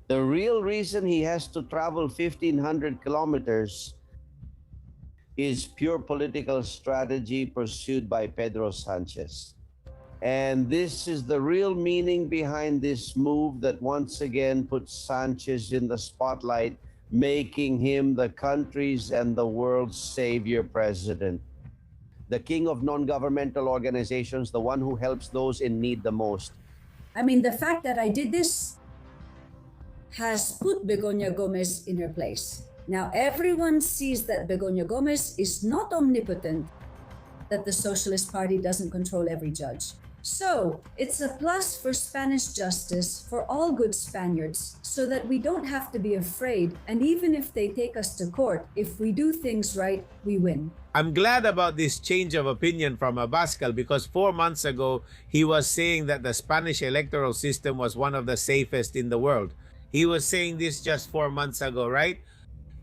The real reason he has to travel 1,500 kilometers is pure political strategy pursued by Pedro Sánchez. And this is the real meaning behind this move that once again puts Sanchez in the spotlight, making him the country's and the world's savior president. The king of non-governmental organizations, the one who helps those in need the most. I mean, the fact that I did this has put Begoña Gómez in her place. Now everyone sees that Begoña Gómez is not omnipotent, that the Socialist Party doesn't control every judge. So it's a plus for Spanish justice for all good Spaniards, so that we don't have to be afraid, and even if they take us to court, if we do things right, we win. I'm glad about this change of opinion from Abascal, because 4 months ago, he was saying that the Spanish electoral system was one of the safest in the world. He was saying this just 4 months ago, right?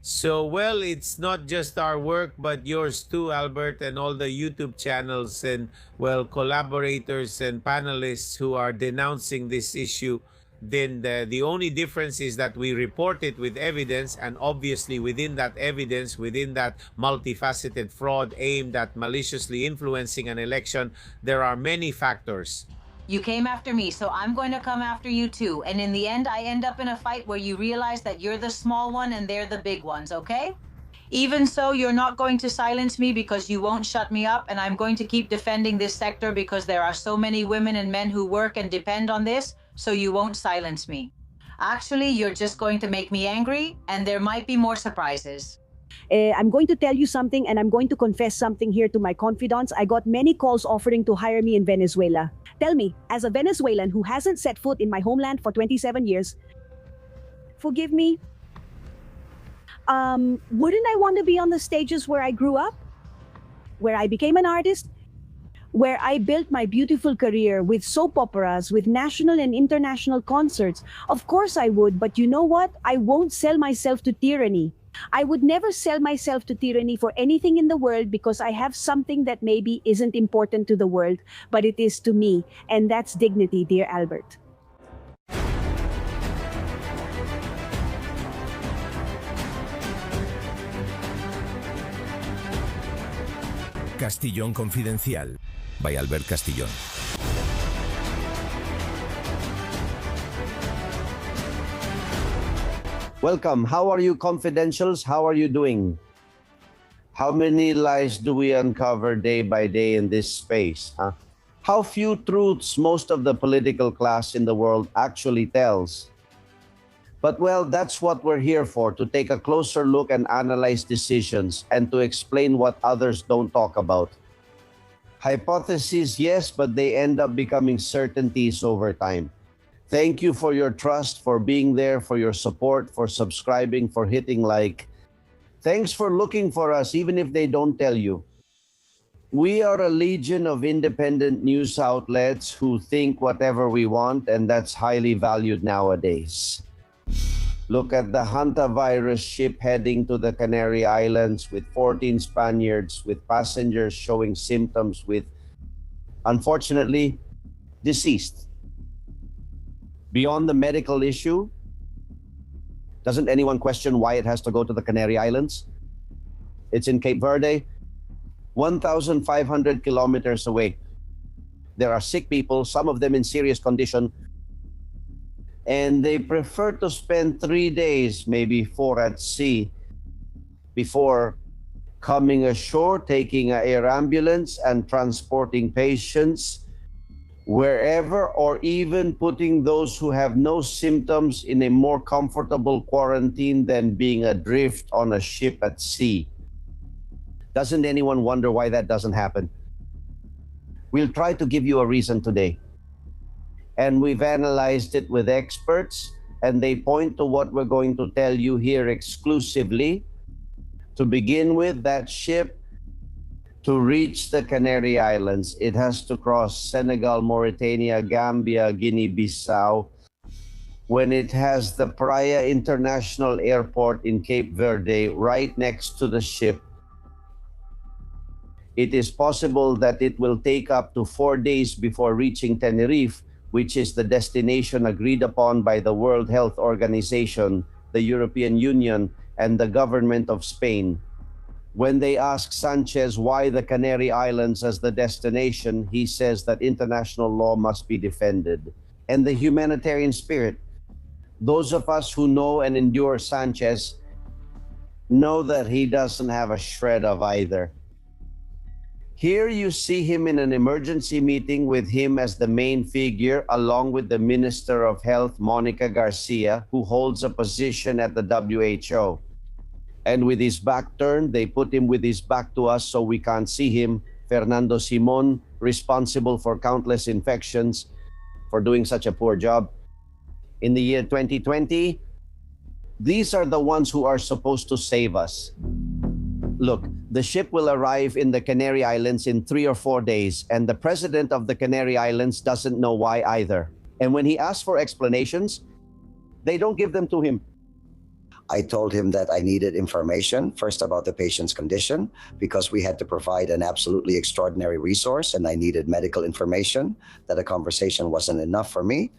So, well, it's not just our work, but yours too, Albert, and all the YouTube channels and, well, collaborators and panelists who are denouncing this issue. Then the only difference is that we report it with evidence, and obviously within that evidence, within that multifaceted fraud aimed at maliciously influencing an election, there are many factors. You came after me, so I'm going to come after you too. And in the end, I end up in a fight where you realize that you're the small one and they're the big ones, okay? Even so, you're not going to silence me because you won't shut me up, and I'm going to keep defending this sector because there are so many women and men who work and depend on this, so you won't silence me. Actually, you're just going to make me angry, and there might be more surprises. I'm going to tell you something, and I'm going to confess something here to my confidants. I got many calls offering to hire me in Venezuela. Tell me, as a Venezuelan who hasn't set foot in my homeland for 27 years, forgive me, wouldn't I want to be on the stages where I grew up? Where I became an artist? Where I built my beautiful career with soap operas, with national and international concerts? Of course I would, but you know what? I won't sell myself to tyranny. I would never sell myself to tyranny for anything in the world, because I have something that maybe isn't important to the world, but it is to me, and that's dignity, dear Albert. Castillón Confidencial, by Albert Castillón. Welcome. How are you, confidentials? How are you doing? How many lies do we uncover day by day in this space? Huh? How few truths most of the political class in the world actually tells. But well, that's what we're here for, to take a closer look and analyze decisions and to explain what others don't talk about. Hypotheses, yes, but they end up becoming certainties over time. Thank you for your trust, for being there, for your support, for subscribing, for hitting like. Thanks for looking for us, even if they don't tell you. We are a legion of independent news outlets who think whatever we want, and that's highly valued nowadays. Look at the hantavirus ship heading to the Canary Islands with 14 Spaniards, with passengers showing symptoms with, unfortunately, deceased. Beyond the medical issue, doesn't anyone question why it has to go to the Canary Islands? It's in Cape Verde, 1,500 kilometers away. There are sick people, some of them in serious condition, and they prefer to spend 3 days, maybe 4 at sea, before coming ashore, taking an air ambulance and transporting patients wherever, or even putting those who have no symptoms in a more comfortable quarantine than being adrift on a ship at sea. Doesn't anyone wonder why that doesn't happen? We'll try to give you a reason today. And we've analyzed it with experts, and they point to what we're going to tell you here exclusively. To begin with, that ship, to reach the Canary Islands, it has to cross Senegal, Mauritania, Gambia, Guinea-Bissau. When it has the Praia International Airport in Cape Verde right next to the ship, it is possible that it will take up to 4 days before reaching Tenerife, which is the destination agreed upon by the World Health Organization, the European Union, and the government of Spain. When they ask Sánchez why the Canary Islands as the destination, he says that international law must be defended. And the humanitarian spirit. Those of us who know and endure Sánchez know that he doesn't have a shred of either. Here you see him in an emergency meeting with him as the main figure, along with the Minister of Health, Monica Garcia, who holds a position at the WHO. And with his back turned, they put him with his back to us so we can't see him. Fernando Simon, responsible for countless infections, for doing such a poor job. In the year 2020, these are the ones who are supposed to save us. Look, the ship will arrive in the Canary Islands in 3 or 4 days, and the president of the Canary Islands doesn't know why either. And when he asks for explanations, they don't give them to him. I told him that I needed information, first about the patient's condition, because we had to provide an absolutely extraordinary resource, and I needed medical information, that a conversation wasn't enough for me.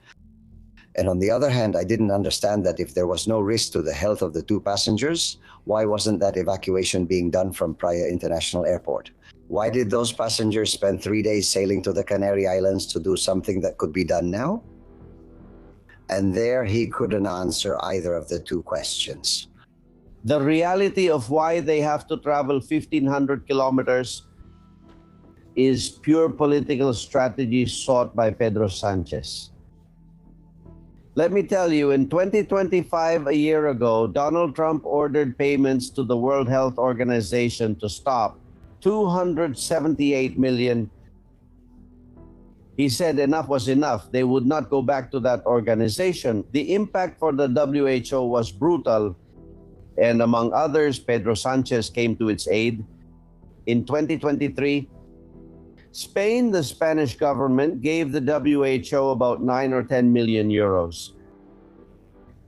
And on the other hand, I didn't understand that if there was no risk to the health of the 2 passengers, why wasn't that evacuation being done from Praia International Airport? Why did those passengers spend 3 days sailing to the Canary Islands to do something that could be done now? And there he couldn't answer either of the 2 questions. The reality of why they have to travel 1,500 kilometers is pure political strategy sought by Pedro Sánchez. Let me tell you, in 2025, a year ago, Donald Trump ordered payments to the World Health Organization to stop 278 million. He said enough was enough. They would not go back to that organization. The impact for the WHO was brutal. And among others, Pedro Sánchez came to its aid. In 2023, Spain, the Spanish government, gave the WHO about 9 or 10 million euros.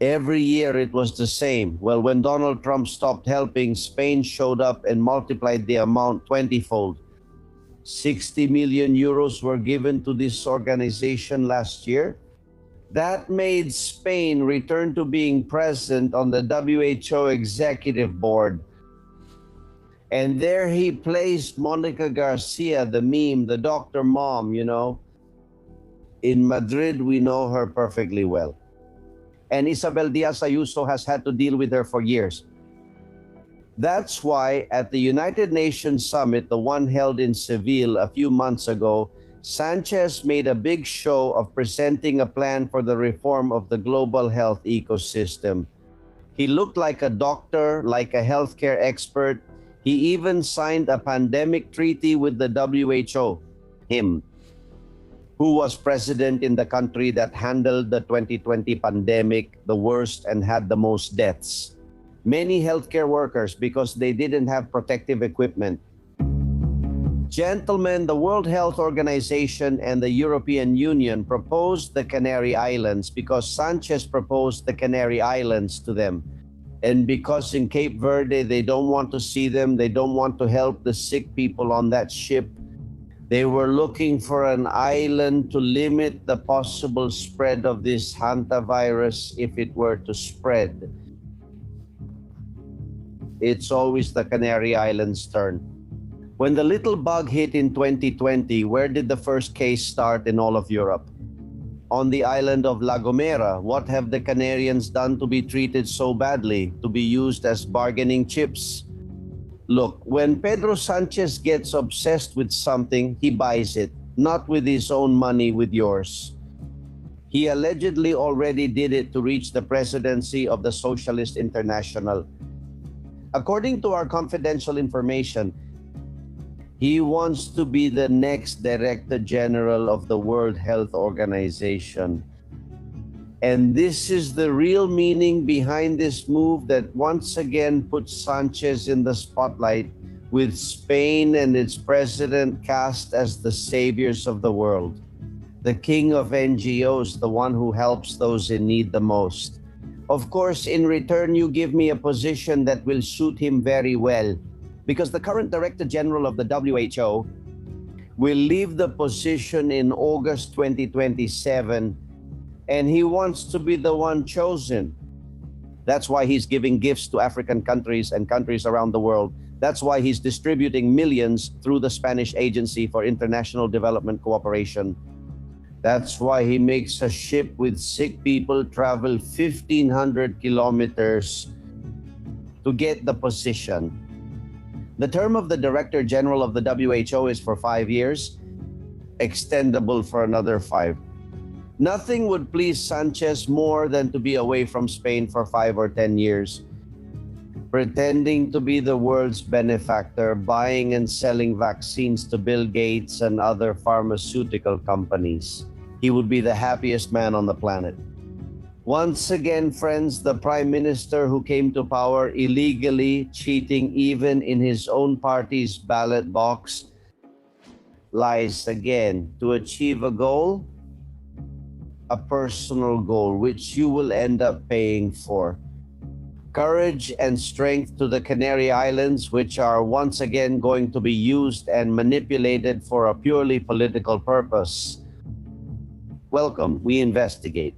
Every year it was the same. Well, when Donald Trump stopped helping, Spain showed up and multiplied the amount 20-fold. 60 million euros were given to this organization last year. That made Spain return to being present on the WHO executive board. And there he placed Monica Garcia, the meme, the doctor mom, you know. In Madrid, we know her perfectly well. And Isabel Diaz Ayuso has had to deal with her for years. That's why at the United Nations Summit, the one held in Seville a few months ago, Sánchez made a big show of presenting a plan for the reform of the global health ecosystem. He looked like a doctor, like a healthcare expert. He even signed a pandemic treaty with the WHO, him, who was president in the country that handled the 2020 pandemic the worst and had the most deaths. Many healthcare workers because they didn't have protective equipment. Gentlemen, the World Health Organization and the European Union proposed the Canary Islands because Sánchez proposed the Canary Islands to them. And because in Cape Verde, they don't want to see them, they don't want to help the sick people on that ship. They were looking for an island to limit the possible spread of this hantavirus if it were to spread. It's always the Canary Islands' turn. When the little bug hit in 2020, where did the first case start in all of Europe? On the island of La Gomera. What have the Canarians done to be treated so badly, to be used as bargaining chips? Look, when Pedro Sánchez gets obsessed with something, he buys it, not with his own money, with yours. He allegedly already did it to reach the presidency of the Socialist International. According to our confidential information, he wants to be the next Director General of the World Health Organization. And this is the real meaning behind this move that once again puts Sánchez in the spotlight, with Spain and its president cast as the saviors of the world. The king of NGOs, the one who helps those in need the most. Of course, in return, you give me a position that will suit him very well, because the current Director General of the WHO will leave the position in August 2027, and he wants to be the one chosen. That's why he's giving gifts to African countries and countries around the world. That's why he's distributing millions through the Spanish Agency for International Development Cooperation. That's why he makes a ship with sick people travel 1,500 kilometers to get the position. The term of the Director General of the WHO is for 5 years, extendable for another 5. Nothing would please Sánchez more than to be away from Spain for 5 or 10 years, pretending to be the world's benefactor, buying and selling vaccines to Bill Gates and other pharmaceutical companies. He would be the happiest man on the planet. Once again, friends, the Prime Minister who came to power illegally, cheating even in his own party's ballot box, lies again to achieve a goal, a personal goal, which you will end up paying for. Courage and strength to the Canary Islands, which are once again going to be used and manipulated for a purely political purpose. Welcome, we investigate.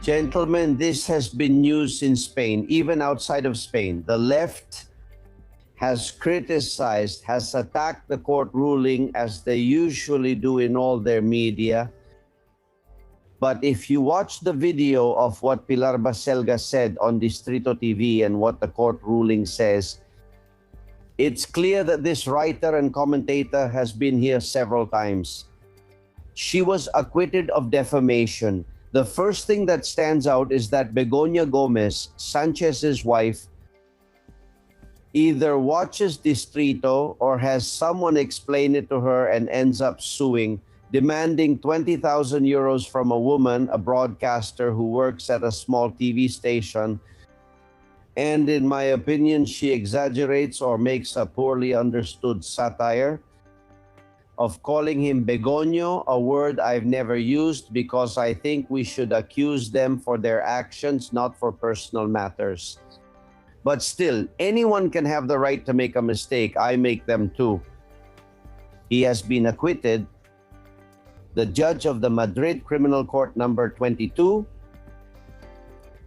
Gentlemen, this has been news in Spain, even outside of Spain. The left has criticized, has attacked the court ruling as they usually do in all their media. But if you watch the video of what Pilar Baselga said on Distrito TV and what the court ruling says, it's clear that this writer and commentator has been here several times. She was acquitted of defamation. The first thing that stands out is that Begoña Gómez, Sánchez's wife, either watches Distrito or has someone explain it to her and ends up suing, demanding 20,000 euros from a woman, a broadcaster who works at a small TV station. And in my opinion, she exaggerates or makes a poorly understood satire of calling him Begoño, a word I've never used because I think we should accuse them for their actions, not for personal matters. But still, anyone can have the right to make a mistake. I make them too. He has been acquitted. The judge of the Madrid Criminal Court number 22,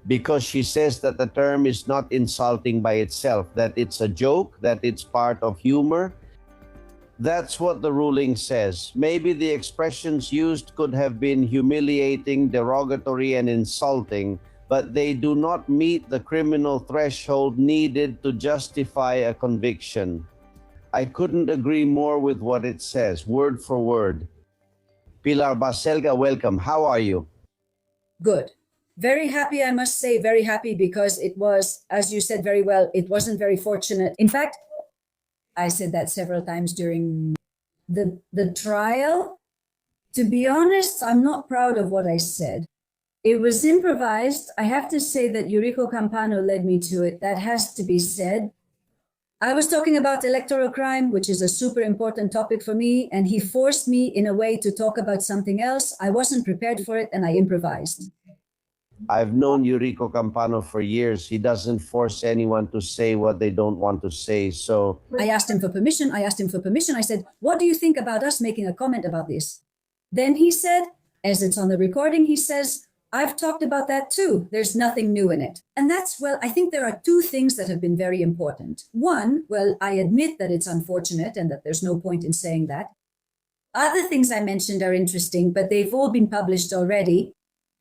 because she says that the term is not insulting by itself, that it's a joke, that it's part of humor. That's what the ruling says. Maybe the expressions used could have been humiliating, derogatory, and insulting, but they do not meet the criminal threshold needed to justify a conviction. I couldn't agree more with what it says, word for word. Pilar Baselga, welcome. How are you? Good. Very happy, I must say, very happy, because it was, as you said very well, it wasn't very fortunate. In fact, I said that several times during the trial. To be honest, I'm not proud of what I said. It was improvised. I have to say that Eurico Campano led me to it. That has to be said. I was talking about electoral crime, which is a super important topic for me, and he forced me in a way to talk about something else. I wasn't prepared for it, and I improvised. I've known Eurico Campano for years. He doesn't force anyone to say what they don't want to say. So I asked him for permission. I said, what do you think about us making a comment about this? Then he said, as it's on the recording, he says, I've talked about that too. There's nothing new in it. And that's, well, I think there are two things that have been very important. One, well, I admit that it's unfortunate and that there's no point in saying that. Other things I mentioned are interesting, but they've all been published already.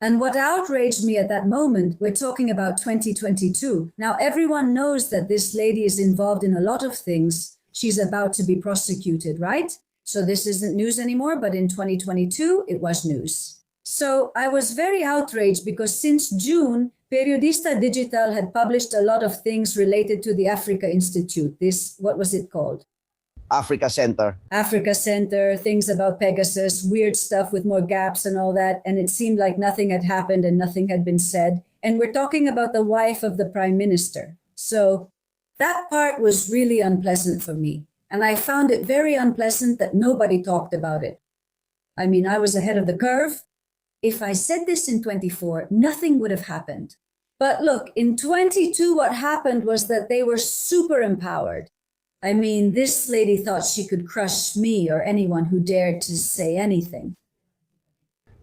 And what outraged me at that moment, we're talking about 2022. Now, everyone knows that this lady is involved in a lot of things. She's about to be prosecuted, right? So this isn't news anymore, but in 2022, it was news. So I was very outraged because since June, Periodista Digital had published a lot of things related to the Africa Institute. This, what was it called? Africa Center, things about Pegasus, weird stuff with more gaps and all that. And it seemed like nothing had happened and nothing had been said. And we're talking about the wife of the prime minister. So that part was really unpleasant for me. And I found it very unpleasant that nobody talked about it. I mean, I was ahead of the curve. If I said this in 24, nothing would have happened. But look, in 22, what happened was that they were super empowered. I mean, this lady thought she could crush me or anyone who dared to say anything.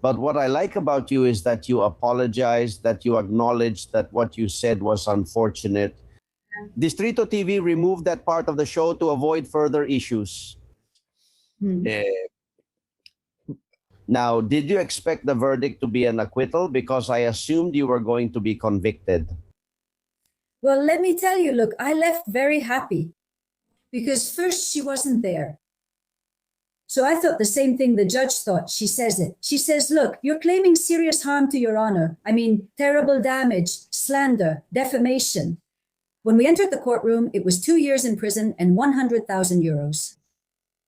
But what I like about you is that you apologized, that you acknowledged that what you said was unfortunate. Distrito TV removed that part of the show to avoid further issues. Now, did you expect the verdict to be an acquittal? Because I assumed you were going to be convicted. Well, let me tell you, look, I left very happy because first she wasn't there. So I thought the same thing the judge thought. She says it. She says, look, you're claiming serious harm to your honor. I mean, terrible damage, slander, defamation. When we entered the courtroom, it was 2 years in prison and 100,000 euros.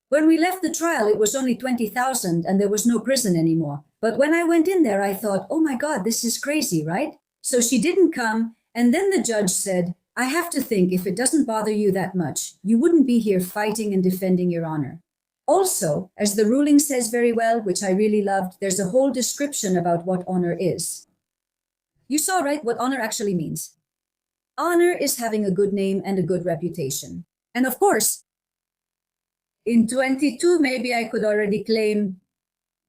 When we left the trial, it was only 20,000 and there was no prison anymore. But when I went in there, I thought, oh my God, this is crazy, right? So she didn't come. And then the judge said, I have to think if it doesn't bother you that much, you wouldn't be here fighting and defending your honor. Also, as the ruling says very well, which I really loved, there's a whole description about what honor is. You saw, right, what honor actually means. Honor is having a good name and a good reputation. And of course, in 22, maybe I could already claim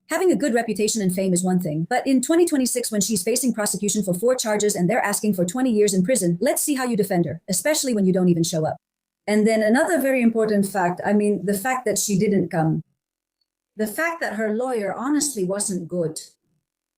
having a good reputation and fame is one thing. But in 2026, when she's facing prosecution for 4 charges and they're asking for 20 years in prison, let's see how you defend her, especially when you don't even show up. And then another very important fact, I mean, the fact that she didn't come. The fact that her lawyer honestly wasn't good.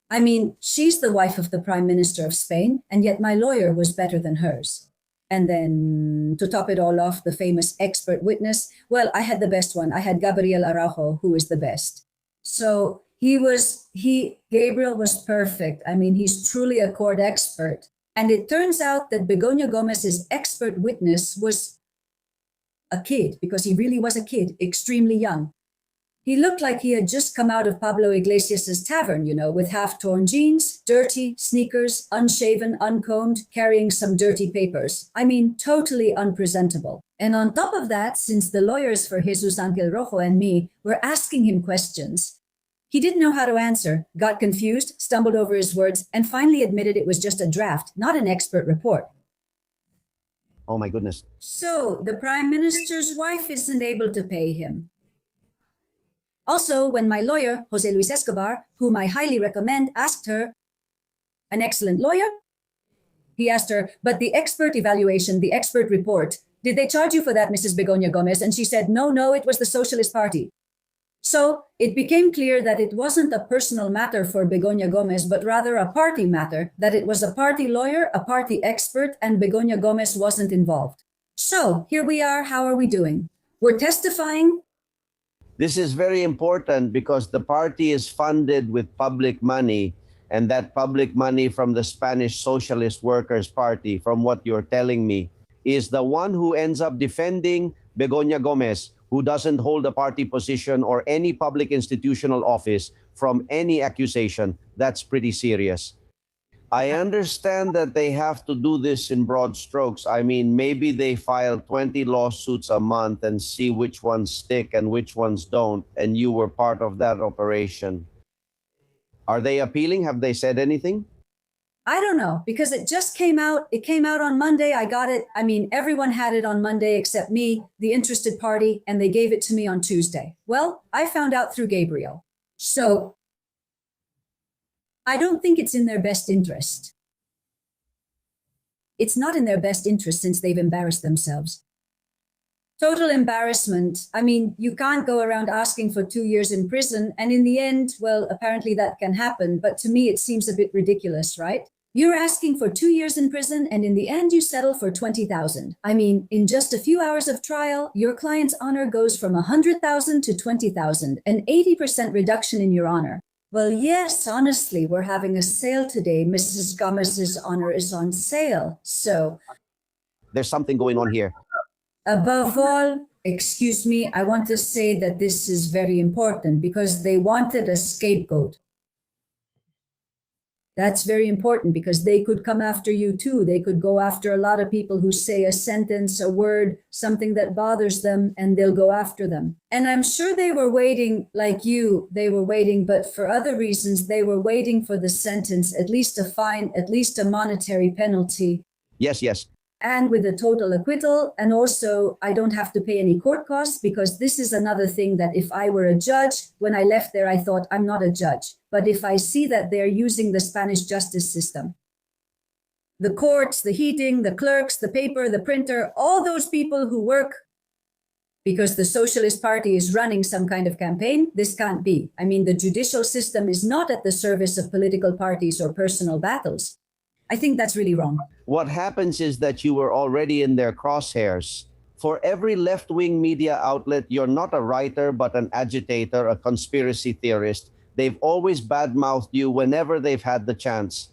I mean, she's the wife of the Prime Minister of Spain, and yet my lawyer was better than hers. And then to top it all off, the famous expert witness, well, I had the best one. I had Gabriel Araujo, who is the best. So Gabriel was perfect. I mean, he's truly a court expert. And it turns out that Begoña Gómez's expert witness was a kid, because he really was a kid, extremely young. He looked like he had just come out of Pablo Iglesias's tavern, you know, with half-torn jeans, dirty sneakers, unshaven, uncombed, carrying some dirty papers. I mean, totally unpresentable. And on top of that, since the lawyers for Jesus Angel Rojo and me were asking him questions, he didn't know how to answer, got confused, stumbled over his words, and finally admitted it was just a draft, not an expert report. Oh my goodness. So the Prime Minister's wife isn't able to pay him. Also, when my lawyer, Jose Luis Escobar, whom I highly recommend, asked her, an excellent lawyer? He asked her, but the expert evaluation, the expert report, did they charge you for that, Mrs. Begoña Gómez? And she said, no, it was the Socialist Party. So it became clear that it wasn't a personal matter for Begoña Gómez, but rather a party matter, that it was a party lawyer, a party expert, and Begoña Gómez wasn't involved. So here we are. How are we doing? We're testifying. This is very important because the party is funded with public money, and that public money from the Spanish Socialist Workers' Party, from what you're telling me, is the one who ends up defending Begoña Gómez, who doesn't hold a party position or any public institutional office, from any accusation. That's pretty serious. I understand that they have to do this in broad strokes. I mean, maybe they file 20 lawsuits a month and see which ones stick and which ones don't, and you were part of that operation. Are they appealing? Have they said anything? I don't know, because it just came out. It came out on Monday. I got it. I mean, everyone had it on Monday except me, the interested party, and they gave it to me on Tuesday. Well, I found out through Gabriel. So I don't think it's in their best interest. It's not in their best interest since they've embarrassed themselves. Total embarrassment. I mean, you can't go around asking for 2 years in prison. And in the end, well, apparently that can happen. But to me, it seems a bit ridiculous, right? You're asking for 2 years in prison, and in the end, you settle for 20,000. I mean, in just a few hours of trial, your client's honor goes from 100,000 to 20,000, an 80% reduction in your honor. Well, yes, honestly, we're having a sale today. Mrs. Gómez's honor is on sale. So There's something going on here. above all, excuse me, I want to say that this is very important because they wanted a scapegoat. That's very important because they could come after you too. They could go after a lot of people who say a sentence, a word, something that bothers them, and they'll go after them. And I'm sure they were waiting like you, they were waiting, but for other reasons, they were waiting for the sentence, at least a fine, at least a monetary penalty. Yes, yes. And with a total acquittal. And also, I don't have to pay any court costs because this is another thing that if I were a judge, when I left there, I thought I'm not a judge. But if I see that they're using the Spanish justice system, the courts, the heating, the clerks, the paper, the printer, all those people who work because the Socialist Party is running some kind of campaign, this can't be. I mean, the judicial system is not at the service of political parties or personal battles. I think that's really wrong. What happens is that you were already in their crosshairs. For every left-wing media outlet, you're not a writer, but an agitator, a conspiracy theorist. They've always badmouthed you whenever they've had the chance.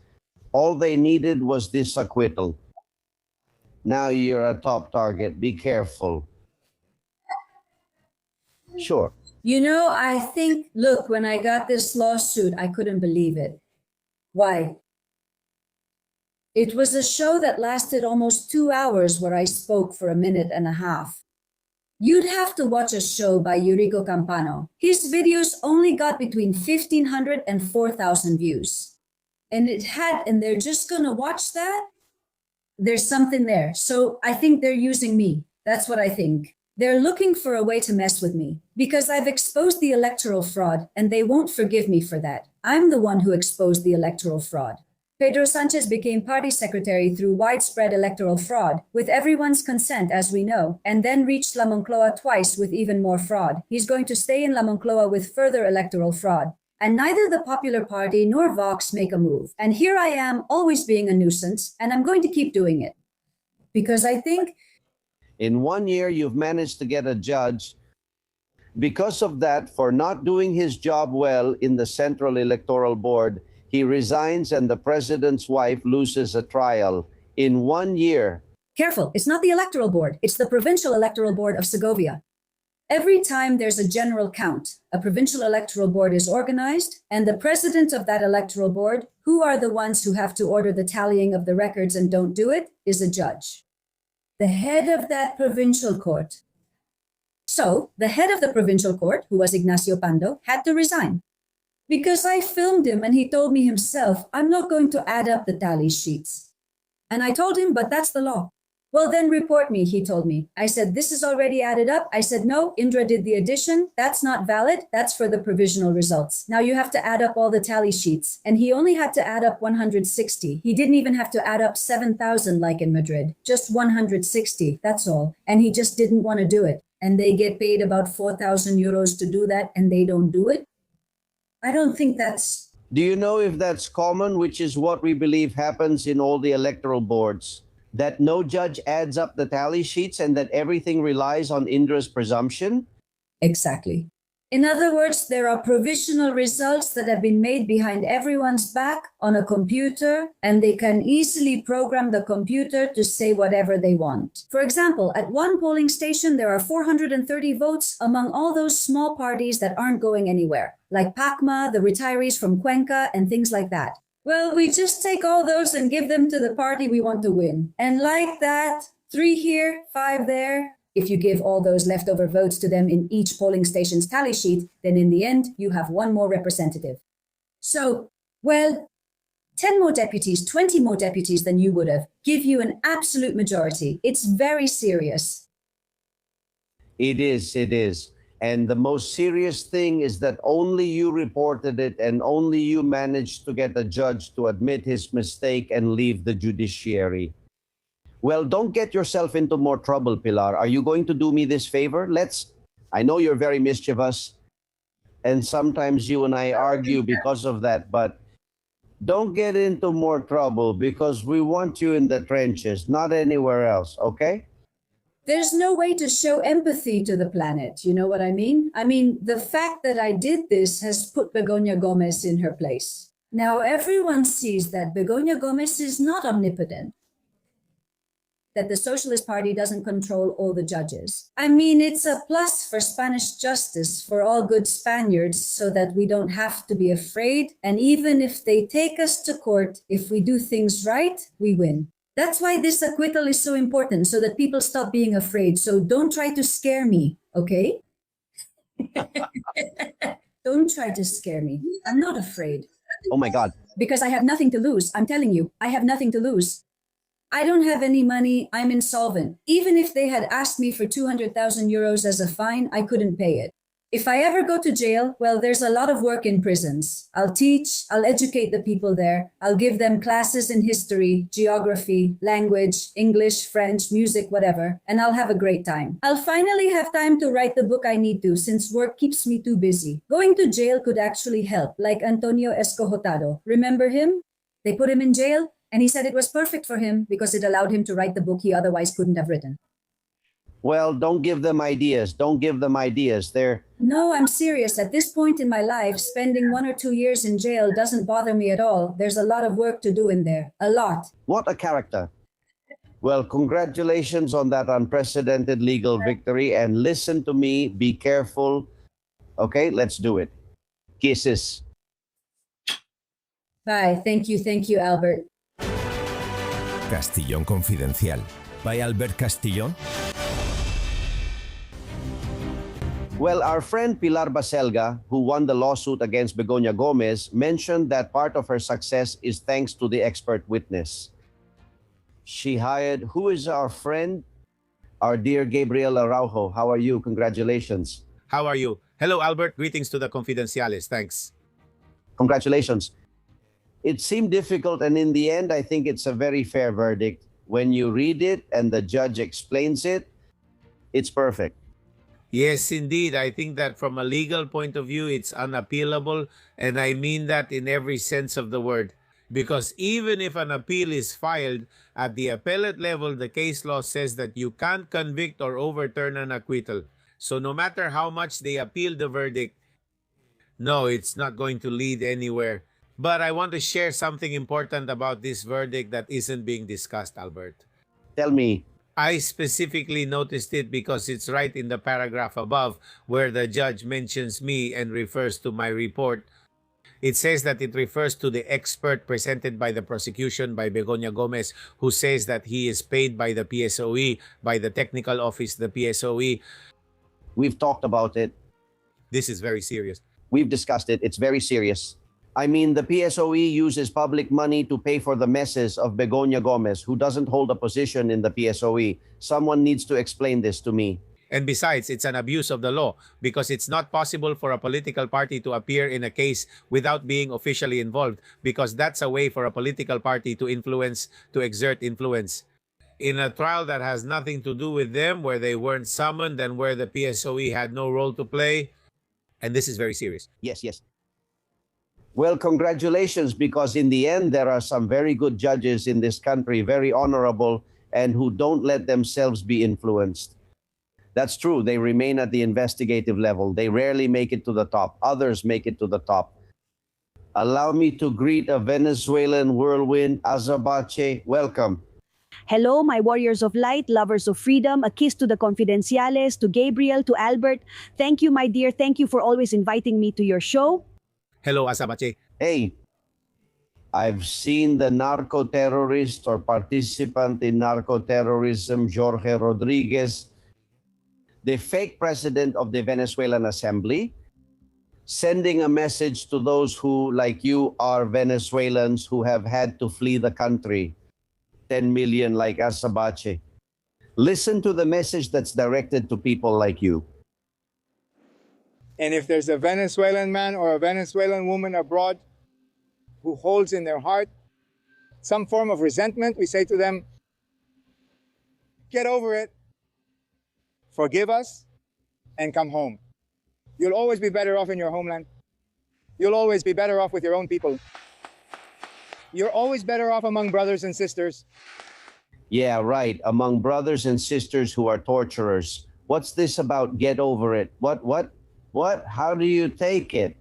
All they needed was this acquittal. Now you're a top target. Be careful. Sure. You know, I think, look, when I got this lawsuit, I couldn't believe it. Why? It was a show that lasted almost 2 hours where I spoke for a minute and a half. You'd have to watch a show by Eurico Campano. His videos only got between 1,500 and 4,000 views. And they're just gonna watch that? There's something there. So I think they're using me. That's what I think. They're looking for a way to mess with me because I've exposed the electoral fraud and they won't forgive me for that. I'm the one who exposed the electoral fraud. Pedro Sánchez became party secretary through widespread electoral fraud, with everyone's consent, as we know, and then reached La Moncloa twice with even more fraud. He's going to stay in La Moncloa with further electoral fraud. And neither the Popular Party nor Vox make a move. And here I am, always being a nuisance, and I'm going to keep doing it. Because I think... In 1 year, you've managed to get a judge. Because of that, for not doing his job well in the Central Electoral Board, he resigns and the president's wife loses a trial. In 1 year. Careful, it's not the electoral board. It's the provincial electoral board of Segovia. Every time there's a general count, a provincial electoral board is organized, and the president of that electoral board, who are the ones who have to order the tallying of the records and don't do it, is a judge. The head of that provincial court. So, the head of the provincial court, who was Ignacio Pando, had to resign. Because I filmed him and he told me himself, I'm not going to add up the tally sheets. And I told him, but that's the law. Well, then report me, he told me. I said, this is already added up. I said, no, Indra did the addition. That's not valid. That's for the provisional results. Now you have to add up all the tally sheets. And he only had to add up 160. He didn't even have to add up 7,000 like in Madrid. Just 160, that's all. And he just didn't want to do it. And they get paid about 4,000 euros to do that and they don't do it. I don't think that's... Do you know if that's common, which is what we believe happens in all the electoral boards? That no judge adds up the tally sheets and that everything relies on Indra's presumption? Exactly. In other words, there are provisional results that have been made behind everyone's back on a computer, and they can easily program the computer to say whatever they want. For example, at one polling station, there are 430 votes among all those small parties that aren't going anywhere, like PACMA, the retirees from Cuenca, and things like that. Well, we just take all those and give them to the party we want to win. And like that, 3 here, 5 there. If you give all those leftover votes to them in each polling station's tally sheet, then in the end, you have 1 more representative. So, well, 10 more deputies, 20 more deputies than you would have, give you an absolute majority. It's very serious. It is. And the most serious thing is that only you reported it and only you managed to get a judge to admit his mistake and leave the judiciary. Well, don't get yourself into more trouble, Pilar. Are you going to do me this favor? I know you're very mischievous, and sometimes you and I argue because of that, but don't get into more trouble because we want you in the trenches, not anywhere else, okay? There's no way to show empathy to the planet, you know what I mean? I mean, the fact that I did this has put Begoña Gómez in her place. Now everyone sees that Begoña Gómez is not omnipotent. that the Socialist Party doesn't control all the judges. I mean, it's a plus for Spanish justice for all good Spaniards so that we don't have to be afraid. And even if they take us to court, if we do things right, we win. That's why this acquittal is so important, so that people stop being afraid. So don't try to scare me, okay? Don't try to scare me. I'm not afraid. Oh my God. Because I have nothing to lose. I'm telling you, I have nothing to lose. I don't have any money. I'm insolvent. Even if they had asked me for 200,000 euros as a fine, I couldn't pay it. If I ever go to jail, well, there's a lot of work in prisons. I'll teach, I'll educate the people there. I'll give them classes in history, geography, language, English, French, music, whatever, and I'll have a great time. I'll finally have time to write the book I need to, since work keeps me too busy. Going to jail could actually help, like Antonio Escojotado. Remember him? They put him in jail, and he said it was perfect for him because it allowed him to write the book he otherwise couldn't have written. Well, don't give them ideas. Don't give them ideas. No, I'm serious. At this point in my life, spending 1 or 2 years in jail doesn't bother me at all. There's a lot of work to do in there. A lot. What a character. Well, congratulations on that unprecedented legal victory. And listen to me. Be careful. Okay, let's do it. Kisses. Bye. Thank you, Albert. Castillón Confidencial. By Albert Castillón. Well, our friend Pilar Baselga, who won the lawsuit against Begoña Gómez, mentioned that part of her success is thanks to the expert witness. She hired, who is our friend? Our dear Gabriel Araujo. How are you? Congratulations. How are you? Hello, Albert. Greetings to the Confidenciales. Thanks. Congratulations. It seemed difficult, and in the end, I think it's a very fair verdict. When you read it and the judge explains it, it's perfect. Yes, indeed. I think that from a legal point of view, it's unappealable. And I mean that in every sense of the word. Because even if an appeal is filed at the appellate level, the case law says that you can't convict or overturn an acquittal. So no matter how much they appeal the verdict, no, it's not going to lead anywhere. But I want to share something important about this verdict that isn't being discussed, Albert. Tell me. I specifically noticed it because it's right in the paragraph above where the judge mentions me and refers to my report. It says that it refers to the expert presented by the prosecution by Begoña Gómez, who says that he is paid by the PSOE, by the technical office, the PSOE. We've talked about it. This is very serious. We've discussed it. It's very serious. I mean, the PSOE uses public money to pay for the messes of Begoña Gómez, who doesn't hold a position in the PSOE. Someone needs to explain this to me. And besides, it's an abuse of the law because it's not possible for a political party to appear in a case without being officially involved, because that's a way for a political party to exert influence. In a trial that has nothing to do with them, where they weren't summoned and where the PSOE had no role to play. And this is very serious. Yes. Well, congratulations, because in the end, there are some very good judges in this country, very honorable, and who don't let themselves be influenced. That's true. They remain at the investigative level. They rarely make it to the top. Others make it to the top. Allow me to greet a Venezuelan whirlwind, Azabache. Welcome. Hello, my warriors of light, lovers of freedom, a kiss to the Confidenciales, to Gabriel, to Albert. Thank you, my dear. Thank you for always inviting me to your show. Hello, Asabache. Hey, I've seen the narco-terrorist or participant in narco-terrorism, Jorge Rodriguez, the fake president of the Venezuelan Assembly, sending a message to those who, like you, are Venezuelans who have had to flee the country. 10 million like Asabache. Listen to the message that's directed to people like you. And if there's a Venezuelan man or a Venezuelan woman abroad who holds in their heart some form of resentment, we say to them, get over it, forgive us, and come home. You'll always be better off in your homeland. You'll always be better off with your own people. You're always better off among brothers and sisters. Yeah, right. Among brothers and sisters who are torturers. What's this about get over it? What? How do you take it?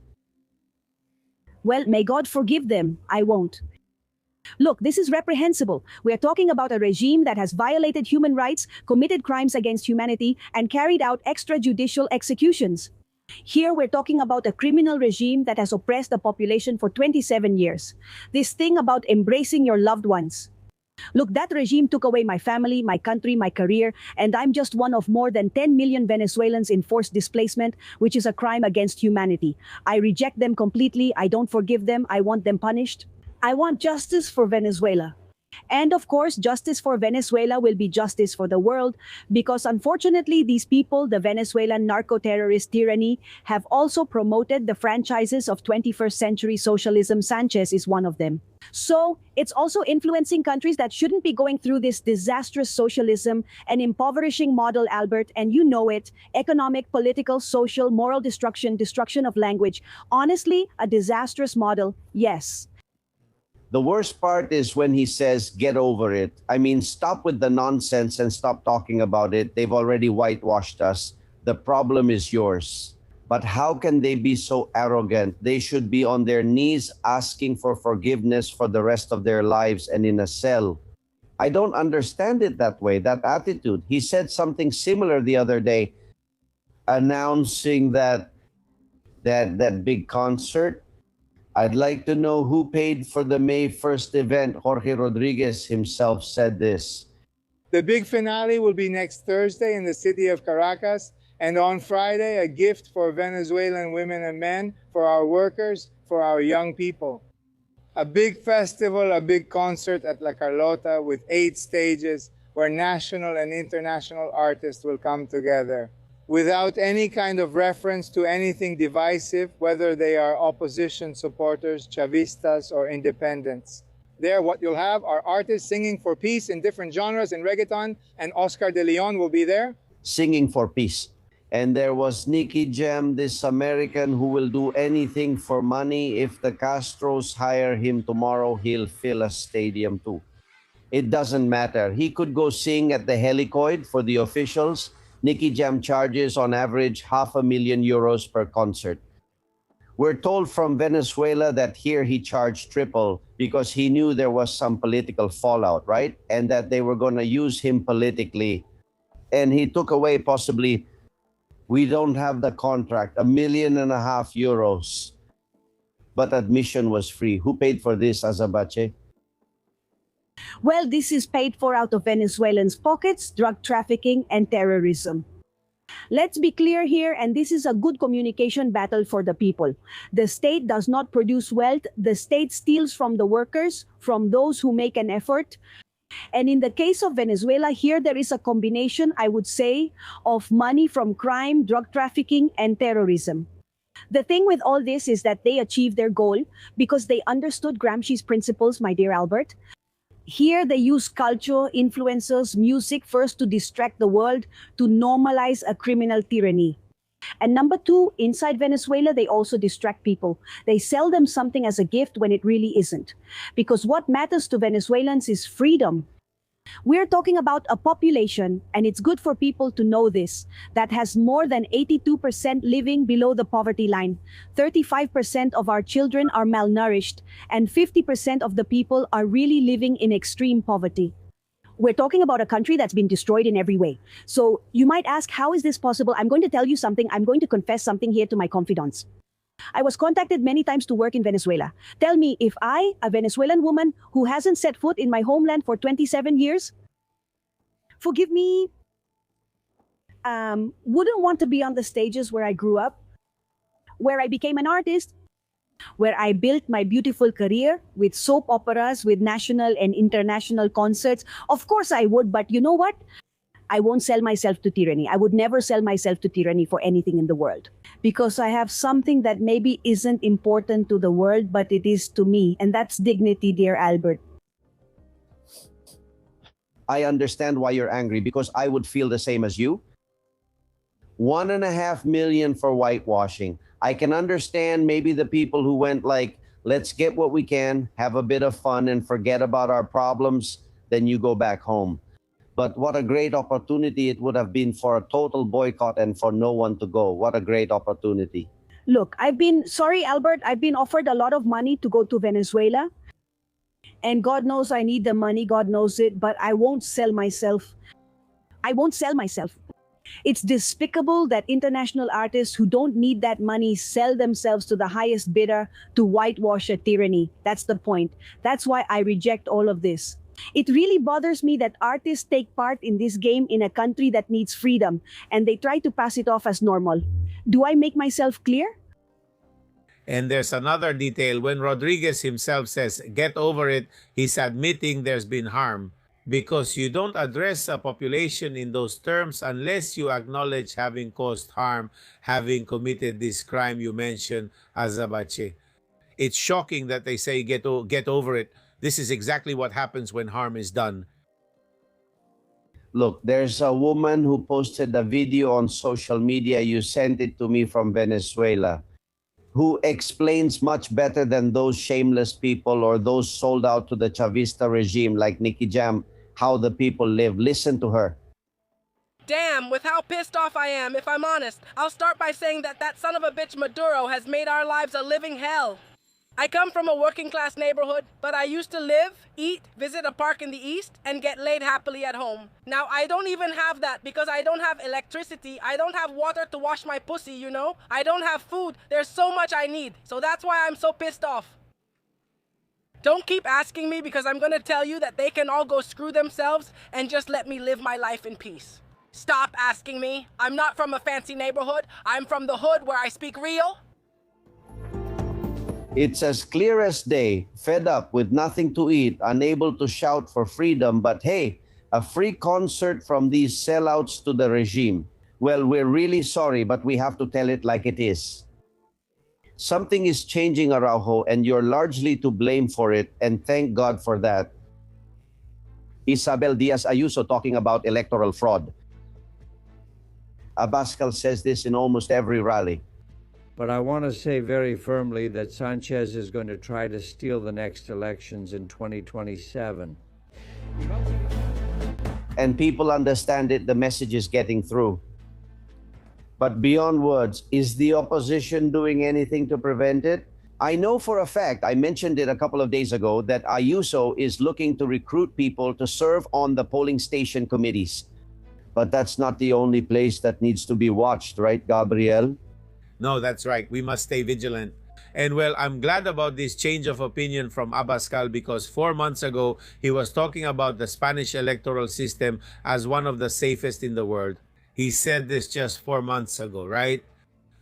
Well, may God forgive them. I won't. Look, this is reprehensible. We are talking about a regime that has violated human rights, committed crimes against humanity, and carried out extrajudicial executions. Here we're talking about a criminal regime that has oppressed the population for 27 years. This thing about embracing your loved ones. Look, that regime took away my family, my country, my career, and I'm just one of more than 10 million Venezuelans in forced displacement, which is a crime against humanity. I reject them completely. I don't forgive them. I want them punished. I want justice for Venezuela. And of course, justice for Venezuela will be justice for the world, because unfortunately, these people, the Venezuelan narco-terrorist tyranny, have also promoted the franchises of 21st century socialism. Sánchez is one of them. So it's also influencing countries that shouldn't be going through this disastrous socialism, an impoverishing model, Albert, and you know it, economic, political, social, moral destruction, destruction of language. Honestly, a disastrous model, yes. The worst part is when he says, get over it. I mean, stop with the nonsense and stop talking about it. They've already whitewashed us. The problem is yours. But how can they be so arrogant? They should be on their knees asking for forgiveness for the rest of their lives and in a cell. I don't understand it that way, that attitude. He said something similar the other day, announcing that big concert. I'd like to know who paid for the May 1st event. Jorge Rodriguez himself said this. The big finale will be next Thursday in the city of Caracas, and on Friday, a gift for Venezuelan women and men, for our workers, for our young people. A big festival, a big concert at La Carlota with 8 stages where national and international artists will come together, without any kind of reference to anything divisive, whether they are opposition supporters, Chavistas, or independents. There, what you'll have are artists singing for peace in different genres in reggaeton, and Oscar de Leon will be there. Singing for peace. And there was Nicky Jam, this American who will do anything for money. If the Castros hire him tomorrow, he'll fill a stadium too. It doesn't matter. He could go sing at the helicoid for the officials. Nicky Jam charges on average €500,000 per concert. We're told from Venezuela that here he charged triple because he knew there was some political fallout, right? And that they were going to use him politically. And he took away possibly, we don't have the contract, €1.5 million. But admission was free. Who paid for this, Azabache? Well, this is paid for out of Venezuelans' pockets, drug trafficking, and terrorism. Let's be clear here, and this is a good communication battle for the people. The state does not produce wealth. The state steals from the workers, from those who make an effort. And in the case of Venezuela, here there is a combination, I would say, of money from crime, drug trafficking, and terrorism. The thing with all this is that they achieved their goal because they understood Gramsci's principles, my dear Albert. Here they use culture, influencers, music first to distract the world, to normalize a criminal tyranny. And number 2, inside Venezuela, they also distract people. They sell them something as a gift when it really isn't. Because what matters to Venezuelans is freedom. We're talking about a population, and it's good for people to know this, that has more than 82% living below the poverty line. 35% of our children are malnourished, and 50% of the people are really living in extreme poverty. We're talking about a country that's been destroyed in every way. So you might ask, how is this possible? I'm going to tell you something. I'm going to confess something here to my confidants. I was contacted many times to work in Venezuela. Tell me, if I, a Venezuelan woman who hasn't set foot in my homeland for 27 years, forgive me, wouldn't want to be on the stages where I grew up, where I became an artist, where I built my beautiful career with soap operas, with national and international concerts. Of course I would, but you know what? I won't sell myself to tyranny. I would never sell myself to tyranny for anything in the world. Because I have something that maybe isn't important to the world, but it is to me. And that's dignity, dear Albert. I understand why you're angry, because I would feel the same as you. 1.5 million for whitewashing. I can understand maybe the people who went like, let's get what we can, have a bit of fun and forget about our problems, then you go back home. But what a great opportunity it would have been for a total boycott and for no one to go. What a great opportunity. Look, sorry, Albert, I've been offered a lot of money to go to Venezuela. And God knows I need the money, God knows it, but I won't sell myself. I won't sell myself. It's despicable that international artists who don't need that money sell themselves to the highest bidder to whitewash a tyranny. That's the point. That's why I reject all of this. It really bothers me that artists take part in this game in a country that needs freedom, and they try to pass it off as normal. Do I make myself clear? And there's another detail. When Rodriguez himself says, get over it, he's admitting there's been harm. Because you don't address a population in those terms unless you acknowledge having caused harm, having committed this crime you mentioned, Azabache. It's shocking that they say get over it. This is exactly what happens when harm is done. Look, there's a woman who posted a video on social media. You sent it to me from Venezuela, who explains much better than those shameless people or those sold out to the Chavista regime like Nicky Jam how the people live. Listen to her. Damn, with how pissed off I am, if I'm honest, I'll start by saying that son of a bitch Maduro has made our lives a living hell. I come from a working class neighborhood, but I used to live, eat, visit a park in the east, and get laid happily at home. Now, I don't even have that because I don't have electricity, I don't have water to wash my pussy, you know? I don't have food, there's so much I need, so that's why I'm so pissed off. Don't keep asking me because I'm gonna tell you that they can all go screw themselves and just let me live my life in peace. Stop asking me. I'm not from a fancy neighborhood. I'm from the hood where I speak real. It's as clear as day, fed up with nothing to eat, unable to shout for freedom, but hey, a free concert from these sellouts to the regime. Well, we're really sorry, but we have to tell it like it is. Something is changing, Araujo, and you're largely to blame for it, and thank God for that. Isabel Diaz Ayuso talking about electoral fraud. Abascal says this in almost every rally. But I want to say very firmly that Sanchez is going to try to steal the next elections in 2027. And people understand it, the message is getting through. But beyond words, is the opposition doing anything to prevent it? I know for a fact, I mentioned it a couple of days ago, that Ayuso is looking to recruit people to serve on the polling station committees. But that's not the only place that needs to be watched, right, Gabriel? No, that's right. We must stay vigilant. And well, I'm glad about this change of opinion from Abascal because 4 months ago, he was talking about the Spanish electoral system as one of the safest in the world. He said this just 4 months ago, right?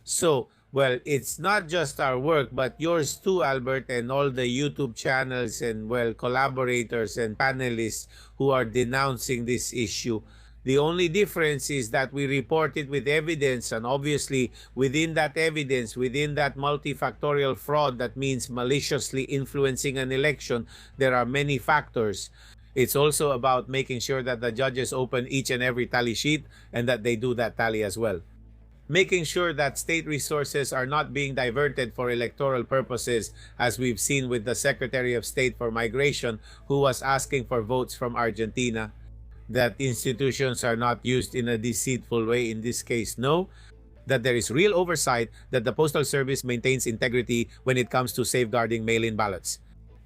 So, well, it's not just our work, but yours too, Albert, and all the YouTube channels and, well, collaborators and panelists who are denouncing this issue. The only difference is that we report it with evidence, and obviously within that evidence, within that multifactorial fraud that means maliciously influencing an election, there are many factors. It's also about making sure that the judges open each and every tally sheet and that they do that tally as well. Making sure that state resources are not being diverted for electoral purposes, as we've seen with the Secretary of State for Migration, who was asking for votes from Argentina. That institutions are not used in a deceitful way in this case, no. That there is real oversight, that the Postal Service maintains integrity when it comes to safeguarding mail-in ballots.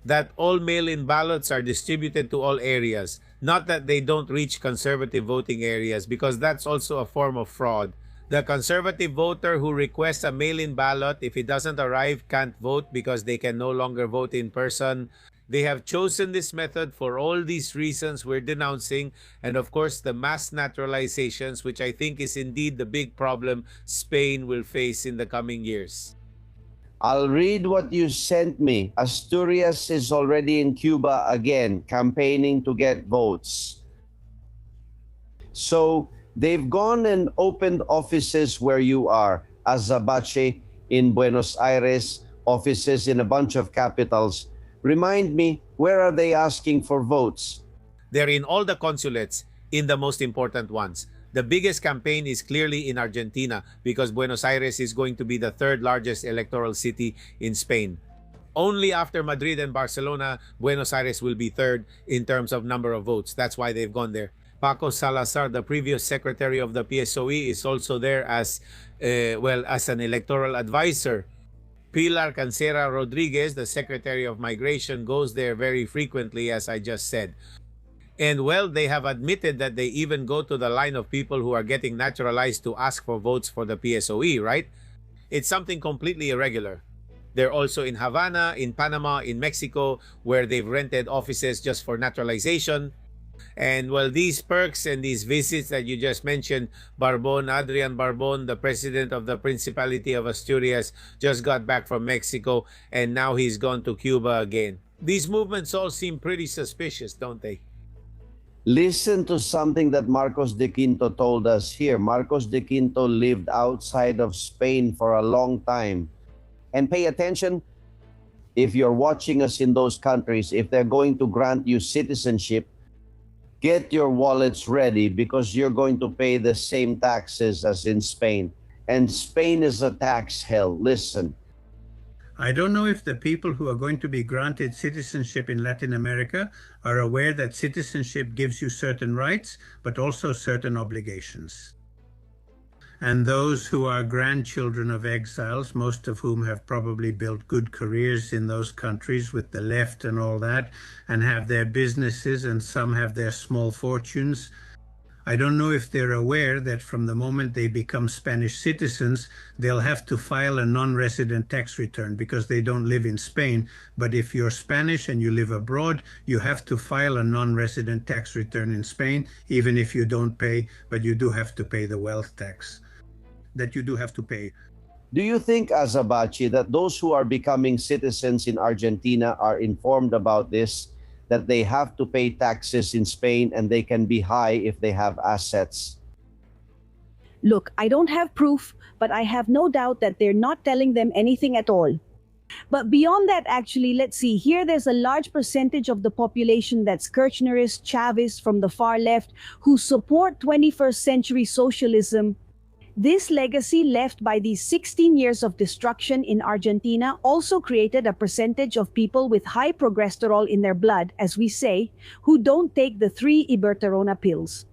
That all mail-in ballots are distributed to all areas, not that they don't reach conservative voting areas, because that's also a form of fraud. The conservative voter who requests a mail-in ballot, if it doesn't arrive, can't vote because they can no longer vote in person. They have chosen this method for all these reasons we're denouncing, and of course the mass naturalizations, which I think is indeed the big problem Spain will face in the coming years. I'll read what you sent me. Asturias is already in Cuba again, campaigning to get votes. So they've gone and opened offices where you are. Azabache in Buenos Aires, offices in a bunch of capitals. Remind me, where are they asking for votes? They're in all the consulates, in the most important ones. The biggest campaign is clearly in Argentina because Buenos Aires is going to be the third largest electoral city in Spain. Only after Madrid and Barcelona, Buenos Aires will be third in terms of number of votes. That's why they've gone there. Paco Salazar, the previous secretary of the PSOE, is also there as an electoral advisor. Pilar Cancera Rodriguez, the Secretary of Migration, goes there very frequently, as I just said. And well, they have admitted that they even go to the line of people who are getting naturalized to ask for votes for the PSOE, right? It's something completely irregular. They're also in Havana, in Panama, in Mexico, where they've rented offices just for naturalization. And well, these perks and these visits that you just mentioned, Adrian Barbon, the president of the Principality of Asturias, just got back from Mexico, and now he's gone to Cuba again. These movements all seem pretty suspicious, don't they? Listen to something that Marcos de Quinto told us here. Marcos de Quinto lived outside of Spain for a long time. And pay attention, if you're watching us in those countries, if they're going to grant you citizenship, get your wallets ready because you're going to pay the same taxes as in Spain. And Spain is a tax hell. Listen. I don't know if the people who are going to be granted citizenship in Latin America are aware that citizenship gives you certain rights, but also certain obligations. And those who are grandchildren of exiles, most of whom have probably built good careers in those countries with the left and all that, and have their businesses, and some have their small fortunes. I don't know if they're aware that from the moment they become Spanish citizens, they'll have to file a non-resident tax return because they don't live in Spain. But if you're Spanish and you live abroad, you have to file a non-resident tax return in Spain, even if you don't pay, but you do have to pay the wealth tax that you do have to pay. Do you think, Azabachi, that those who are becoming citizens in Argentina are informed about this, that they have to pay taxes in Spain and they can be high if they have assets? Look, I don't have proof, but I have no doubt that they're not telling them anything at all. But beyond that, actually, let's see, here there's a large percentage of the population that's Kirchnerist, Chavist from the far left, who support 21st century socialism. This legacy left by these 16 years of destruction in Argentina also created a percentage of people with high progesterone in their blood, as we say, who don't take the 3 Iberterona pills.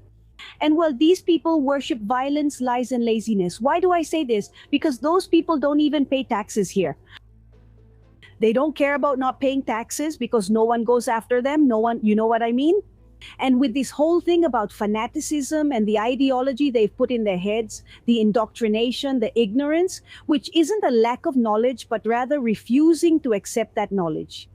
And well, these people worship violence, lies, and laziness. Why do I say this? Because those people don't even pay taxes here. They don't care about not paying taxes because no one goes after them. No one, you know what I mean? And with this whole thing about fanaticism and the ideology they've put in their heads, the indoctrination, the ignorance, which isn't a lack of knowledge, but rather refusing to accept that knowledge.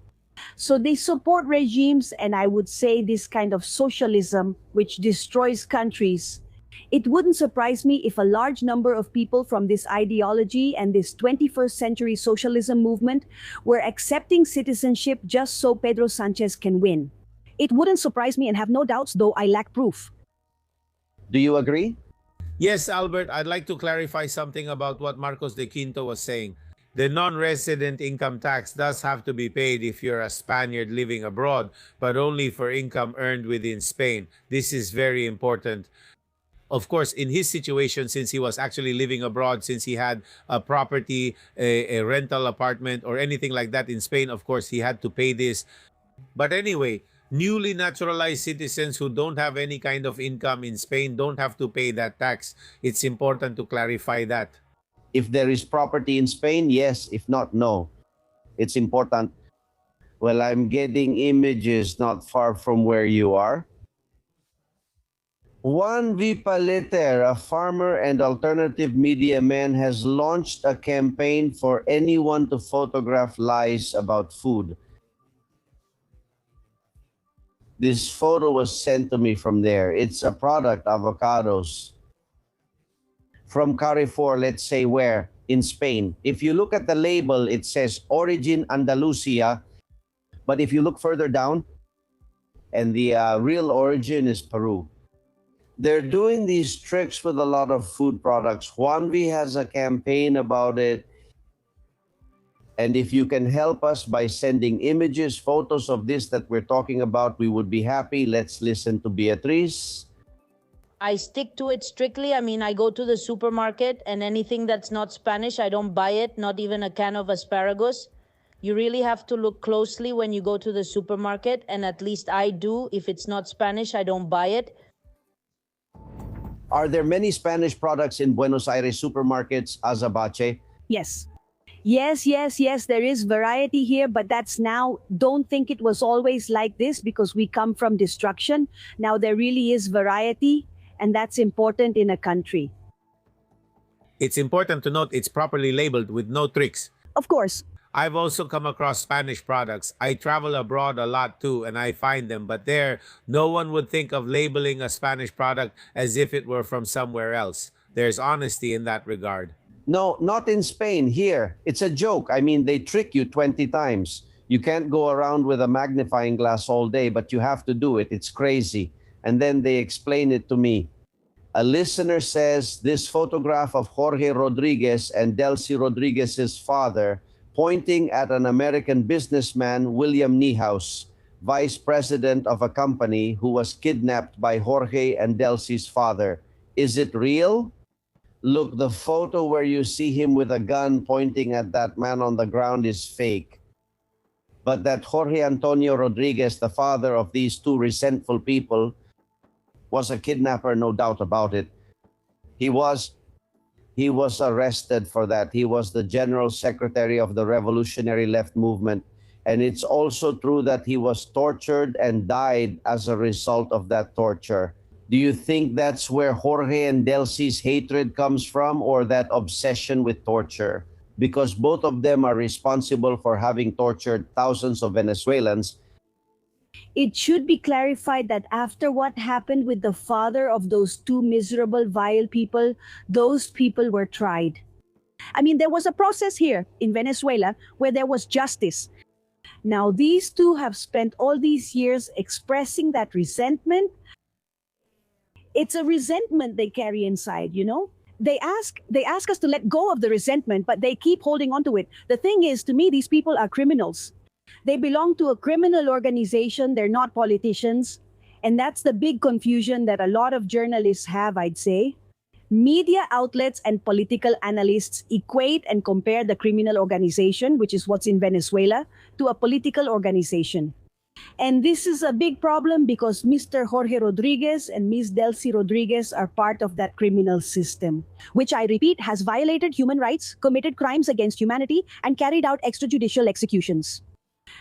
So they support regimes, and I would say this kind of socialism, which destroys countries. It wouldn't surprise me if a large number of people from this ideology and this 21st century socialism movement were accepting citizenship just so Pedro Sánchez can win. It wouldn't surprise me and have no doubts, though I lack proof. Do you agree? Yes, Albert, I'd like to clarify something about what Marcos de Quinto was saying. The non-resident income tax does have to be paid if you're a Spaniard living abroad, but only for income earned within Spain. This is very important. Of course, in his situation, since he was actually living abroad, since he had a property, a rental apartment, or anything like that in Spain, of course, he had to pay this. But anyway, newly naturalized citizens who don't have any kind of income in Spain don't have to pay that tax. It's important to clarify that. If there is property in Spain, yes. If not, no. It's important. Well, I'm getting images not far from where you are. Juan V. Paleter, a farmer and alternative media man, has launched a campaign for anyone to photograph lies about food. This photo was sent to me from there. It's a product, avocados, from Carrefour, let's say where? In Spain. If you look at the label, it says origin Andalusia. But if you look further down, and the real origin is Peru. They're doing these tricks with a lot of food products. Juanvi has a campaign about it. And if you can help us by sending images, photos of this that we're talking about, we would be happy. Let's listen to Beatriz. I stick to it strictly. I mean, I go to the supermarket and anything that's not Spanish, I don't buy it, not even a can of asparagus. You really have to look closely when you go to the supermarket, and at least I do. If it's not Spanish, I don't buy it. Are there many Spanish products in Buenos Aires supermarkets, Azabache? Yes. Yes, yes, yes, there is variety here, but that's now, don't think it was always like this because we come from destruction. Now there really is variety, and that's important in a country. It's important to note it's properly labeled with no tricks. Of course. I've also come across Spanish products. I travel abroad a lot too, and I find them. But there, no one would think of labeling a Spanish product as if it were from somewhere else. There's honesty in that regard. No, not in Spain. Here, it's a joke. I mean, they trick you 20 times. You can't go around with a magnifying glass all day, but you have to do it. It's crazy. And then they explain it to me. A listener says this photograph of Jorge Rodriguez and Delcy Rodriguez's father pointing at an American businessman, William Niehaus, vice president of a company who was kidnapped by Jorge and Delcy's father. Is it real? Look, the photo where you see him with a gun pointing at that man on the ground is fake. But that Jorge Antonio Rodriguez, the father of these two resentful people, was a kidnapper, no doubt about it. He was arrested for that. He was the general secretary of the Revolutionary Left Movement. And it's also true that he was tortured and died as a result of that torture. Do you think that's where Jorge and Delcy's hatred comes from, or that obsession with torture? Because both of them are responsible for having tortured thousands of Venezuelans. It should be clarified that after what happened with the father of those two miserable, vile people, those people were tried. I mean, there was a process here in Venezuela where there was justice. Now, these two have spent all these years expressing that resentment. It's a resentment they carry inside, you know? They ask us to let go of the resentment, but they keep holding on to it. The thing is, to me, these people are criminals. They belong to a criminal organization. They're not politicians. And that's the big confusion that a lot of journalists have, I'd say. Media outlets and political analysts equate and compare the criminal organization, which is what's in Venezuela, to a political organization. And this is a big problem because Mr. Jorge Rodriguez and Ms. Delcy Rodriguez are part of that criminal system, which I repeat has violated human rights, committed crimes against humanity, and carried out extrajudicial executions.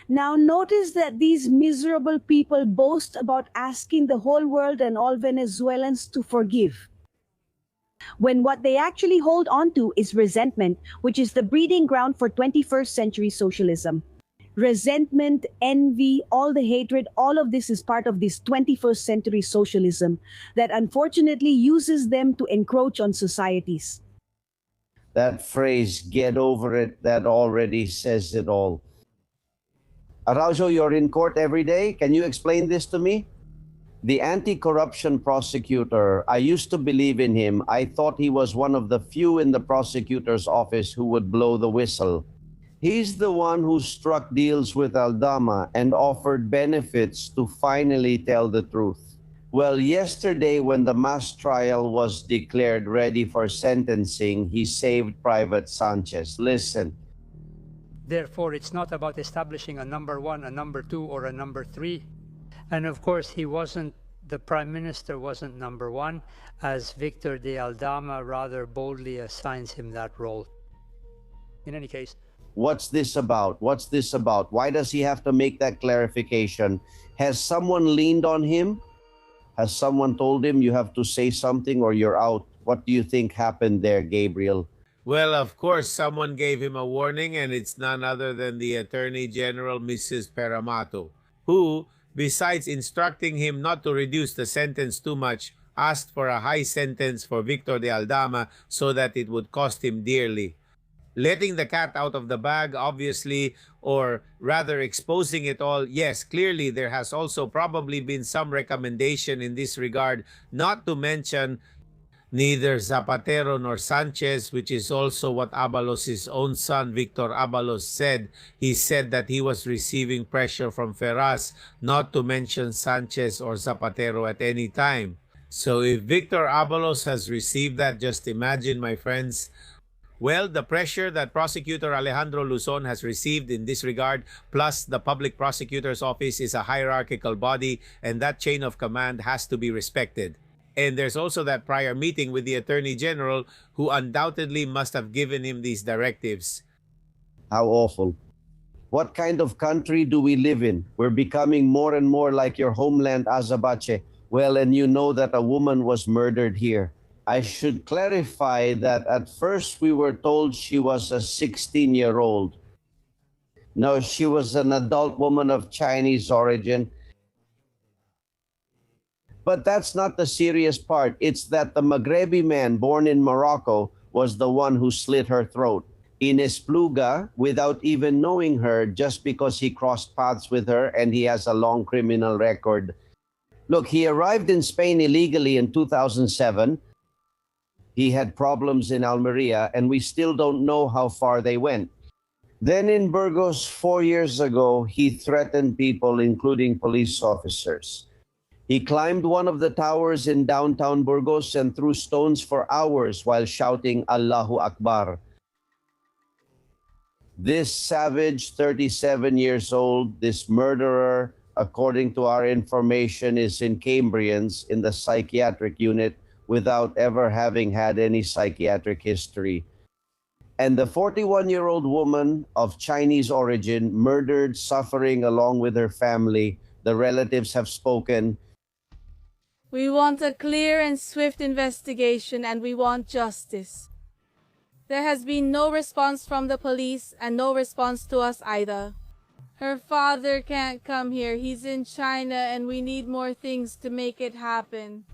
Now notice that these miserable people boast about asking the whole world and all Venezuelans to forgive, when what they actually hold on to is resentment, which is the breeding ground for 21st century socialism. Resentment, envy, all the hatred, all of this is part of this 21st century socialism that unfortunately uses them to encroach on societies. That phrase, get over it, that already says it all. Araujo, you're in court every day. Can you explain this to me? The anti-corruption prosecutor, I used to believe in him. I thought he was one of the few in the prosecutor's office who would blow the whistle. He's the one who struck deals with Aldama and offered benefits to finally tell the truth. Well, yesterday when the mass trial was declared ready for sentencing, he saved Private Sánchez. Listen. Therefore, it's not about establishing a number one, a number two, or a number three. And of course, the Prime Minister wasn't number one, as Victor de Aldama rather boldly assigns him that role. In any case, what's this about? What's this about? Why does he have to make that clarification? Has someone leaned on him? Has someone told him you have to say something or you're out? What do you think happened there, Gabriel? Well, of course, someone gave him a warning, and it's none other than the Attorney General, Mrs. Peramato, who, besides instructing him not to reduce the sentence too much, asked for a high sentence for Victor de Aldama so that it would cost him dearly. Letting the cat out of the bag, obviously, or rather exposing it all, yes, clearly there has also probably been some recommendation in this regard, not to mention neither Zapatero nor Sánchez, which is also what Abalos' own son, Victor Abalos, said. He said that he was receiving pressure from Ferraz not to mention Sánchez or Zapatero at any time. So if Victor Abalos has received that, just imagine, my friends. Well, the pressure that Prosecutor Alejandro Luzon has received in this regard, plus the Public Prosecutor's Office is a hierarchical body, and that chain of command has to be respected. And there's also that prior meeting with the Attorney General, who undoubtedly must have given him these directives. How awful. What kind of country do we live in? We're becoming more and more like your homeland, Azabache. Well, and you know that a woman was murdered here. I should clarify that at first we were told she was a 16-year-old. No, she was an adult woman of Chinese origin. But that's not the serious part. It's that the Maghrebi man born in Morocco was the one who slit her throat in Espluga without even knowing her, just because he crossed paths with her and he has a long criminal record. Look, he arrived in Spain illegally in 2007. He had problems in Almeria, and we still don't know how far they went. Then in Burgos 4 years ago, he threatened people, including police officers. He climbed one of the towers in downtown Burgos and threw stones for hours while shouting Allahu Akbar. This savage, 37 years old, this murderer, according to our information, is in Cambrians in the psychiatric unit without ever having had any psychiatric history. And the 41-year-old woman of Chinese origin, murdered, suffering along with her family. The relatives have spoken. We want a clear and swift investigation, and we want justice. There has been no response from the police and no response to us either. Her father can't come here. He's in China, and we need more things to make it happen.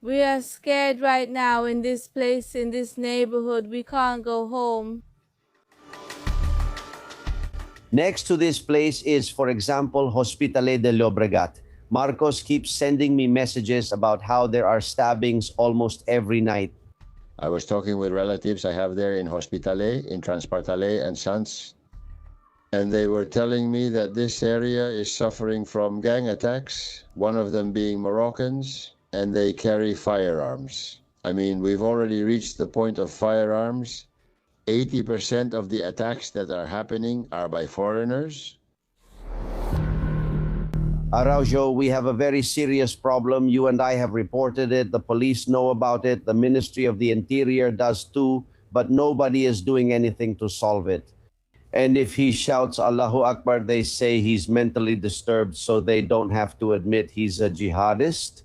We are scared right now in this place, in this neighborhood. We can't go home. Next to this place is, for example, Hospitalet de Llobregat. Marcos keeps sending me messages about how there are stabbings almost every night. I was talking with relatives I have there in Hospitalet, in Transpartalet and Sants, and they were telling me that this area is suffering from gang attacks, one of them being Moroccans, and they carry firearms. I mean, we've already reached the point of firearms. 80% of the attacks that are happening are by foreigners. Araujo, we have a very serious problem. You and I have reported it. The police know about it. The Ministry of the Interior does too, but nobody is doing anything to solve it. And if he shouts Allahu Akbar, they say he's mentally disturbed, so they don't have to admit he's a jihadist.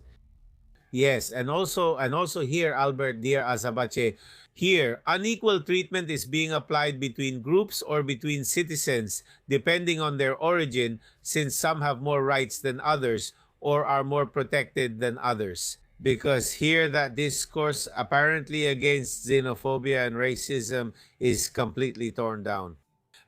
Yes, and also here, Albert, dear Azabache, here, unequal treatment is being applied between groups or between citizens, depending on their origin, since some have more rights than others or are more protected than others. Because here that discourse apparently against xenophobia and racism is completely torn down.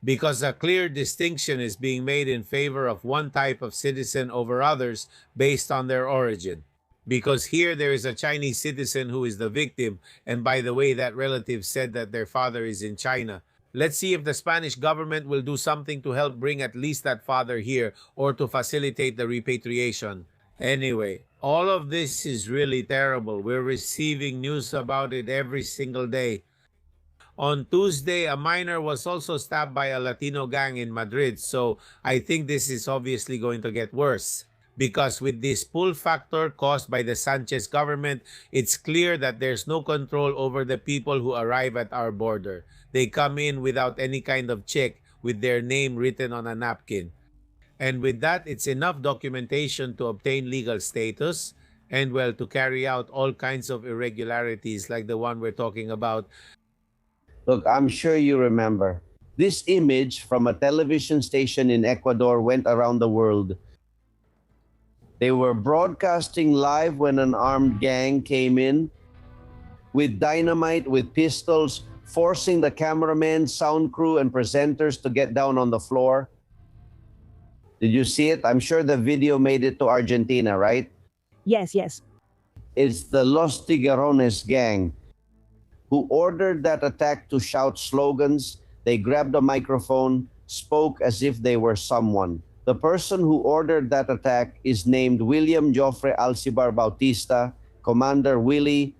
Because a clear distinction is being made in favor of one type of citizen over others based on their origin. Because here there is a Chinese citizen who is the victim, and by the way, that relative said that their father is in China. Let's see if the Spanish government will do something to help bring at least that father here or to facilitate the repatriation. Anyway, all of this is really terrible. We're receiving news about it every single day. On Tuesday, a minor was also stabbed by a Latino gang in Madrid, so I think this is obviously going to get worse. Because with this pull factor caused by the Sánchez government, it's clear that there's no control over the people who arrive at our border. They come in without any kind of check, with their name written on a napkin. And with that, it's enough documentation to obtain legal status and, well, to carry out all kinds of irregularities like the one we're talking about. Look, I'm sure you remember. This image from a television station in Ecuador went around the world. They were broadcasting live when an armed gang came in with dynamite, with pistols, forcing the cameramen, sound crew, and presenters to get down on the floor. Did you see it? I'm sure the video made it to Argentina, right? Yes, yes. It's the Los Tiguerones gang who ordered that attack to shout slogans. They grabbed a microphone, spoke as if they were someone. The person who ordered that attack is named William Joffre Alcibar Bautista, Commander Willie,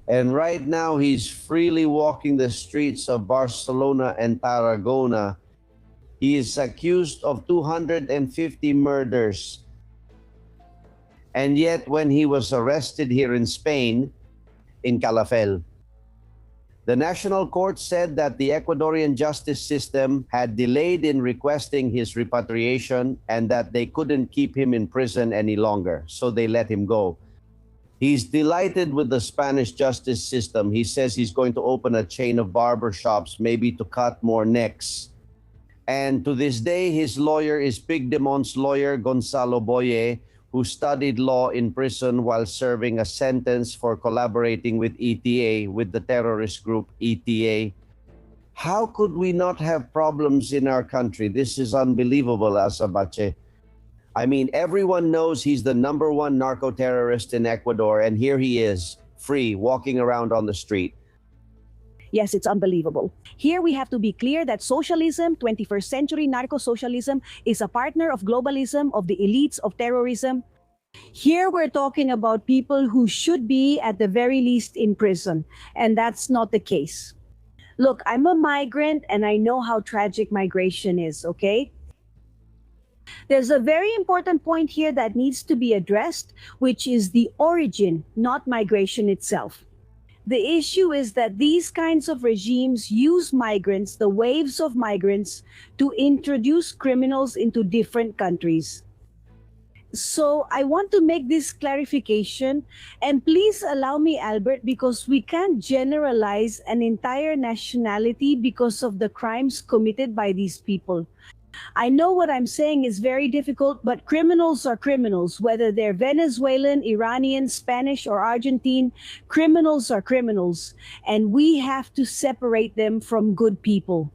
and right now he's freely walking the streets of Barcelona and Tarragona. He is accused of 250 murders. And yet when he was arrested here in Spain, in Calafell, The National Court said that the Ecuadorian justice system had delayed in requesting his repatriation and that they couldn't keep him in prison any longer, so they let him go. He's delighted with the Spanish justice system. He says he's going to open a chain of barber shops, maybe to cut more necks. And to this day, his lawyer is Pigdemont's lawyer, Gonzalo Boye, who studied law in prison while serving a sentence for collaborating with ETA, with the terrorist group ETA. How could we not have problems in our country? This is unbelievable, Asabache. I mean, everyone knows he's the #1 narco-terrorist in Ecuador, and here he is, free, walking around on the street. Yes, it's unbelievable. Here we have to be clear that socialism, 21st century narco-socialism, is a partner of globalism, of the elites of terrorism. Here we're talking about people who should be, at the very least, in prison, and that's not the case. Look, I'm a migrant, and I know how tragic migration is, okay? There's a very important point here that needs to be addressed, which is the origin, not migration itself. The issue is that these kinds of regimes use migrants, the waves of migrants, to introduce criminals into different countries. So I want to make this clarification, and please allow me, Albert, because we can't generalize an entire nationality because of the crimes committed by these people. I know what I'm saying is very difficult, but criminals are criminals, whether they're Venezuelan, Iranian, Spanish, or Argentine. Criminals are criminals, and we have to separate them from good people.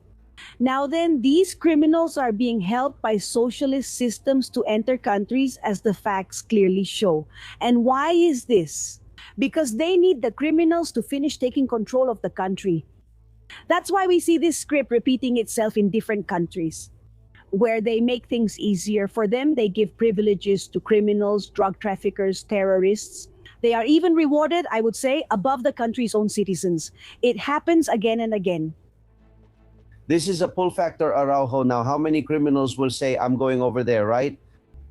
Now then, these criminals are being helped by socialist systems to enter countries, as the facts clearly show. And why is this? Because they need the criminals to finish taking control of the country. That's why we see this script repeating itself in different countries. Where they make things easier for them, they give privileges to criminals, drug traffickers, terrorists. They are even rewarded, I would say, above the country's own citizens. It happens again and again. This is a pull factor, Araujo. Now, how many criminals will say, I'm going over there, right?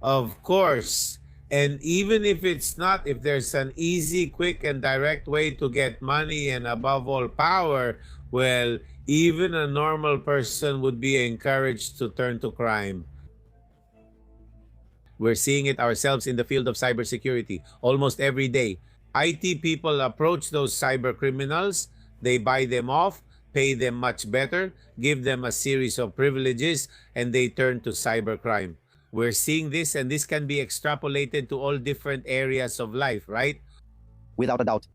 Of course. And even if it's not, if there's an easy, quick, and direct way to get money and above all power, well, even a normal person would be encouraged to turn to crime. We're seeing it ourselves in the field of cybersecurity almost every day. IT people approach those cyber criminals, they buy them off, pay them much better, give them a series of privileges, and they turn to cybercrime. We're seeing this, and this can be extrapolated to all different areas of life, right? Without a doubt.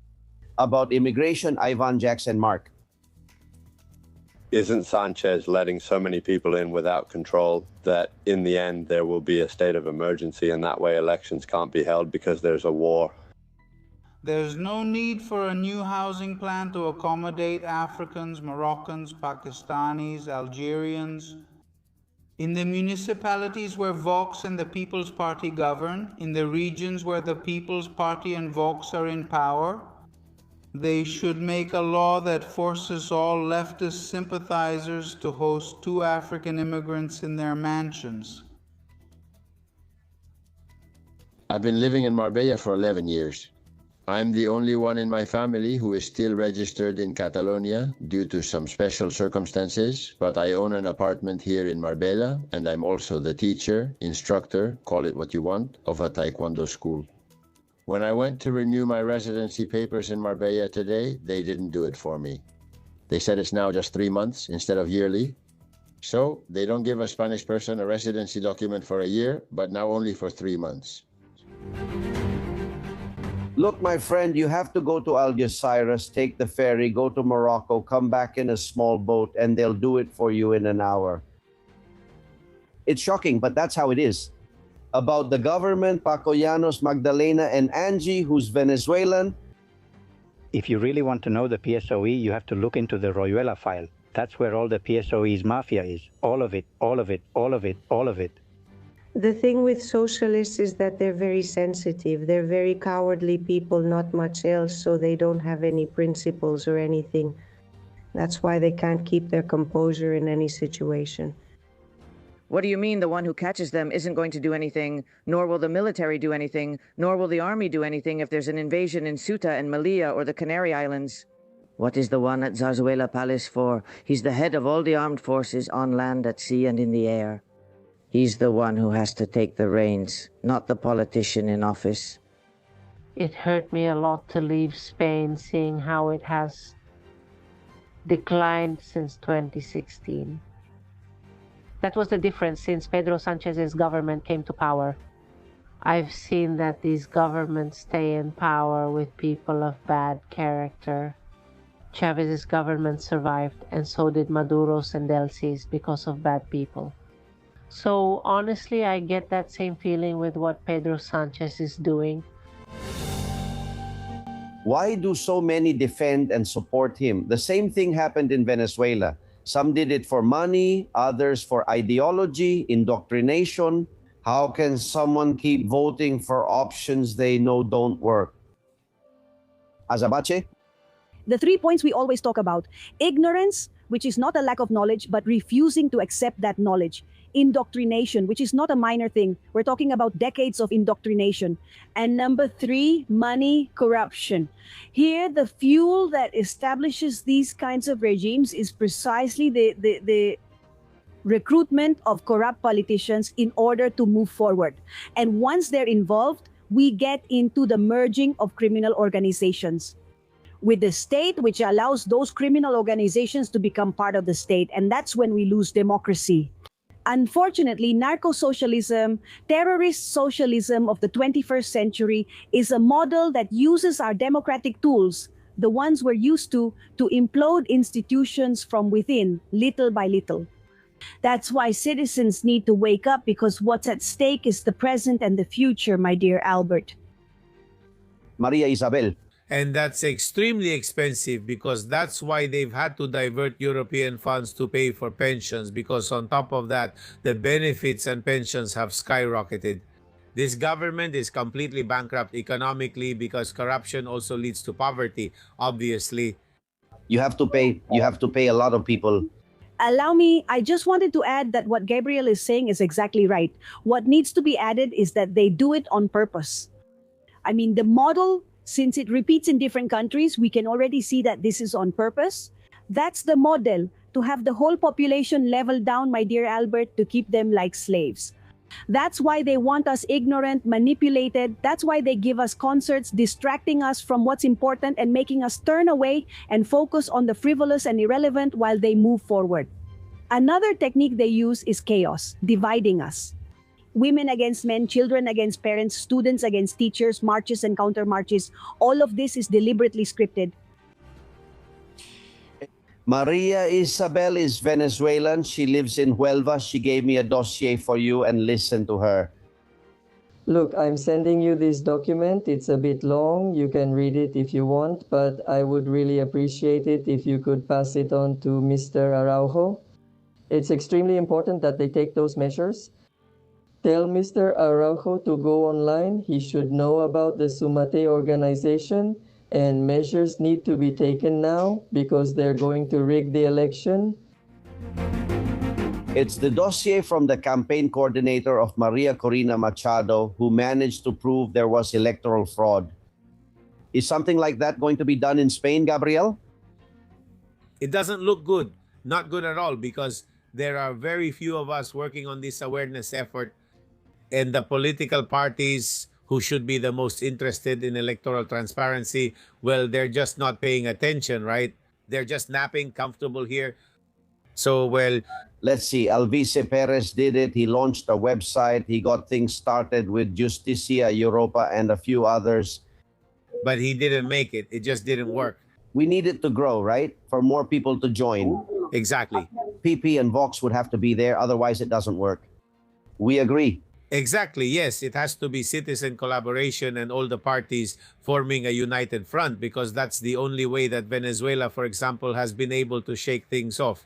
About immigration, Ivan, Jackson, Mark. Isn't Sanchez letting so many people in without control that in the end there will be a state of emergency, and that way elections can't be held because there's a war? There's no need for a new housing plan to accommodate Africans, Moroccans, Pakistanis, Algerians. In the municipalities where Vox and the People's Party govern, in the regions where the People's Party and Vox are in power, they should make a law that forces all leftist sympathizers to host 2 African immigrants in their mansions. I've been living in Marbella for 11 years. I'm the only one in my family who is still registered in Catalonia due to some special circumstances, but I own an apartment here in Marbella, and I'm also the teacher, instructor, call it what you want, of a taekwondo school. When I went to renew my residency papers in Marbella today, they didn't do it for me. They said it's now just 3 months instead of yearly. So they don't give a Spanish person a residency document for a year, but now only for 3 months. Look, my friend, you have to go to Algeciras, take the ferry, go to Morocco, come back in a small boat, and they'll do it for you in an hour. It's shocking, but that's how it is. About the government, Paco Llanos, Magdalena, and Angie, who's Venezuelan. If you really want to know the PSOE, you have to look into the Royuela file. That's where all the PSOE's mafia is. All of it, all of it, all of it, all of it. The thing with socialists is that they're very sensitive. They're very cowardly people, not much else, so they don't have any principles or anything. That's why they can't keep their composure in any situation. What do you mean the one who catches them isn't going to do anything, nor will the military do anything, nor will the army do anything if there's an invasion in Ceuta and Melilla or the Canary Islands? What is the one at Zarzuela Palace for? He's the head of all the armed forces on land, at sea, and in the air. He's the one who has to take the reins, not the politician in office. It hurt me a lot to leave Spain, seeing how it has declined since 2016. That was the difference since Pedro Sanchez's government came to power. I've seen that these governments stay in power with people of bad character. Chavez's government survived, and so did Maduro's and Delcy's, because of bad people. So honestly, I get that same feeling with what Pedro Sanchez is doing. Why do so many defend and support him? The same thing happened in Venezuela. Some did it for money, others for ideology, indoctrination. How can someone keep voting for options they know don't work? Azabache? The 3 points we always talk about: ignorance, which is not a lack of knowledge, but refusing to accept that knowledge; indoctrination, which is not a minor thing. We're talking about decades of indoctrination. And number 3, money, corruption. Here, the fuel that establishes these kinds of regimes is precisely the recruitment of corrupt politicians in order to move forward. And once they're involved, we get into the merging of criminal organizations with the state, which allows those criminal organizations to become part of the state. And that's when we lose democracy. Unfortunately, narco-socialism, terrorist socialism of the 21st century is a model that uses our democratic tools, the ones we're used to implode institutions from within, little by little. That's why citizens need to wake up, because what's at stake is the present and the future, my dear Albert. Maria Isabel. And that's extremely expensive, because that's why they've had to divert European funds to pay for pensions, because on top of that, the benefits and pensions have skyrocketed. This government is completely bankrupt economically, because corruption also leads to poverty, obviously. You have to pay a lot of people. Allow me, I just wanted to add that what Gabriel is saying is exactly right. What needs to be added is that they do it on purpose. I mean, the model, since it repeats in different countries, we can already see that this is on purpose. That's the model, to have the whole population leveled down, my dear Albert, to keep them like slaves. That's why they want us ignorant, manipulated. That's why they give us concerts, distracting us from what's important and making us turn away and focus on the frivolous and irrelevant while they move forward. Another technique they use is chaos, dividing us. Women against men, children against parents, students against teachers, marches and counter-marches. All of this is deliberately scripted. Maria Isabel is Venezuelan. She lives in Huelva. She gave me a dossier for you, and listen to her. Look, I'm sending you this document. It's a bit long. You can read it if you want, but I would really appreciate it if you could pass it on to Mr. Araujo. It's extremely important that they take those measures. Tell Mr. Araujo to go online. He should know about the Sumate organization, and measures need to be taken now because they're going to rig the election. It's the dossier from the campaign coordinator of Maria Corina Machado, who managed to prove there was electoral fraud. Is something like that going to be done in Spain, Gabriel? It doesn't look good. Not good at all, because there are very few of us working on this awareness effort, and the political parties who should be the most interested in electoral transparency, well, they're just not paying attention, right? They're just napping comfortable here. So, well, let's see. Alvise Perez did it. He launched a website. He got things started with Justicia Europa and a few others. But he didn't make it. It just didn't work. We need it to grow, right? For more people to join. Exactly. PP and Vox would have to be there. Otherwise, it doesn't work. We agree. Exactly, yes. It has to be citizen collaboration and all the parties forming a united front, because that's the only way that Venezuela, for example, has been able to shake things off.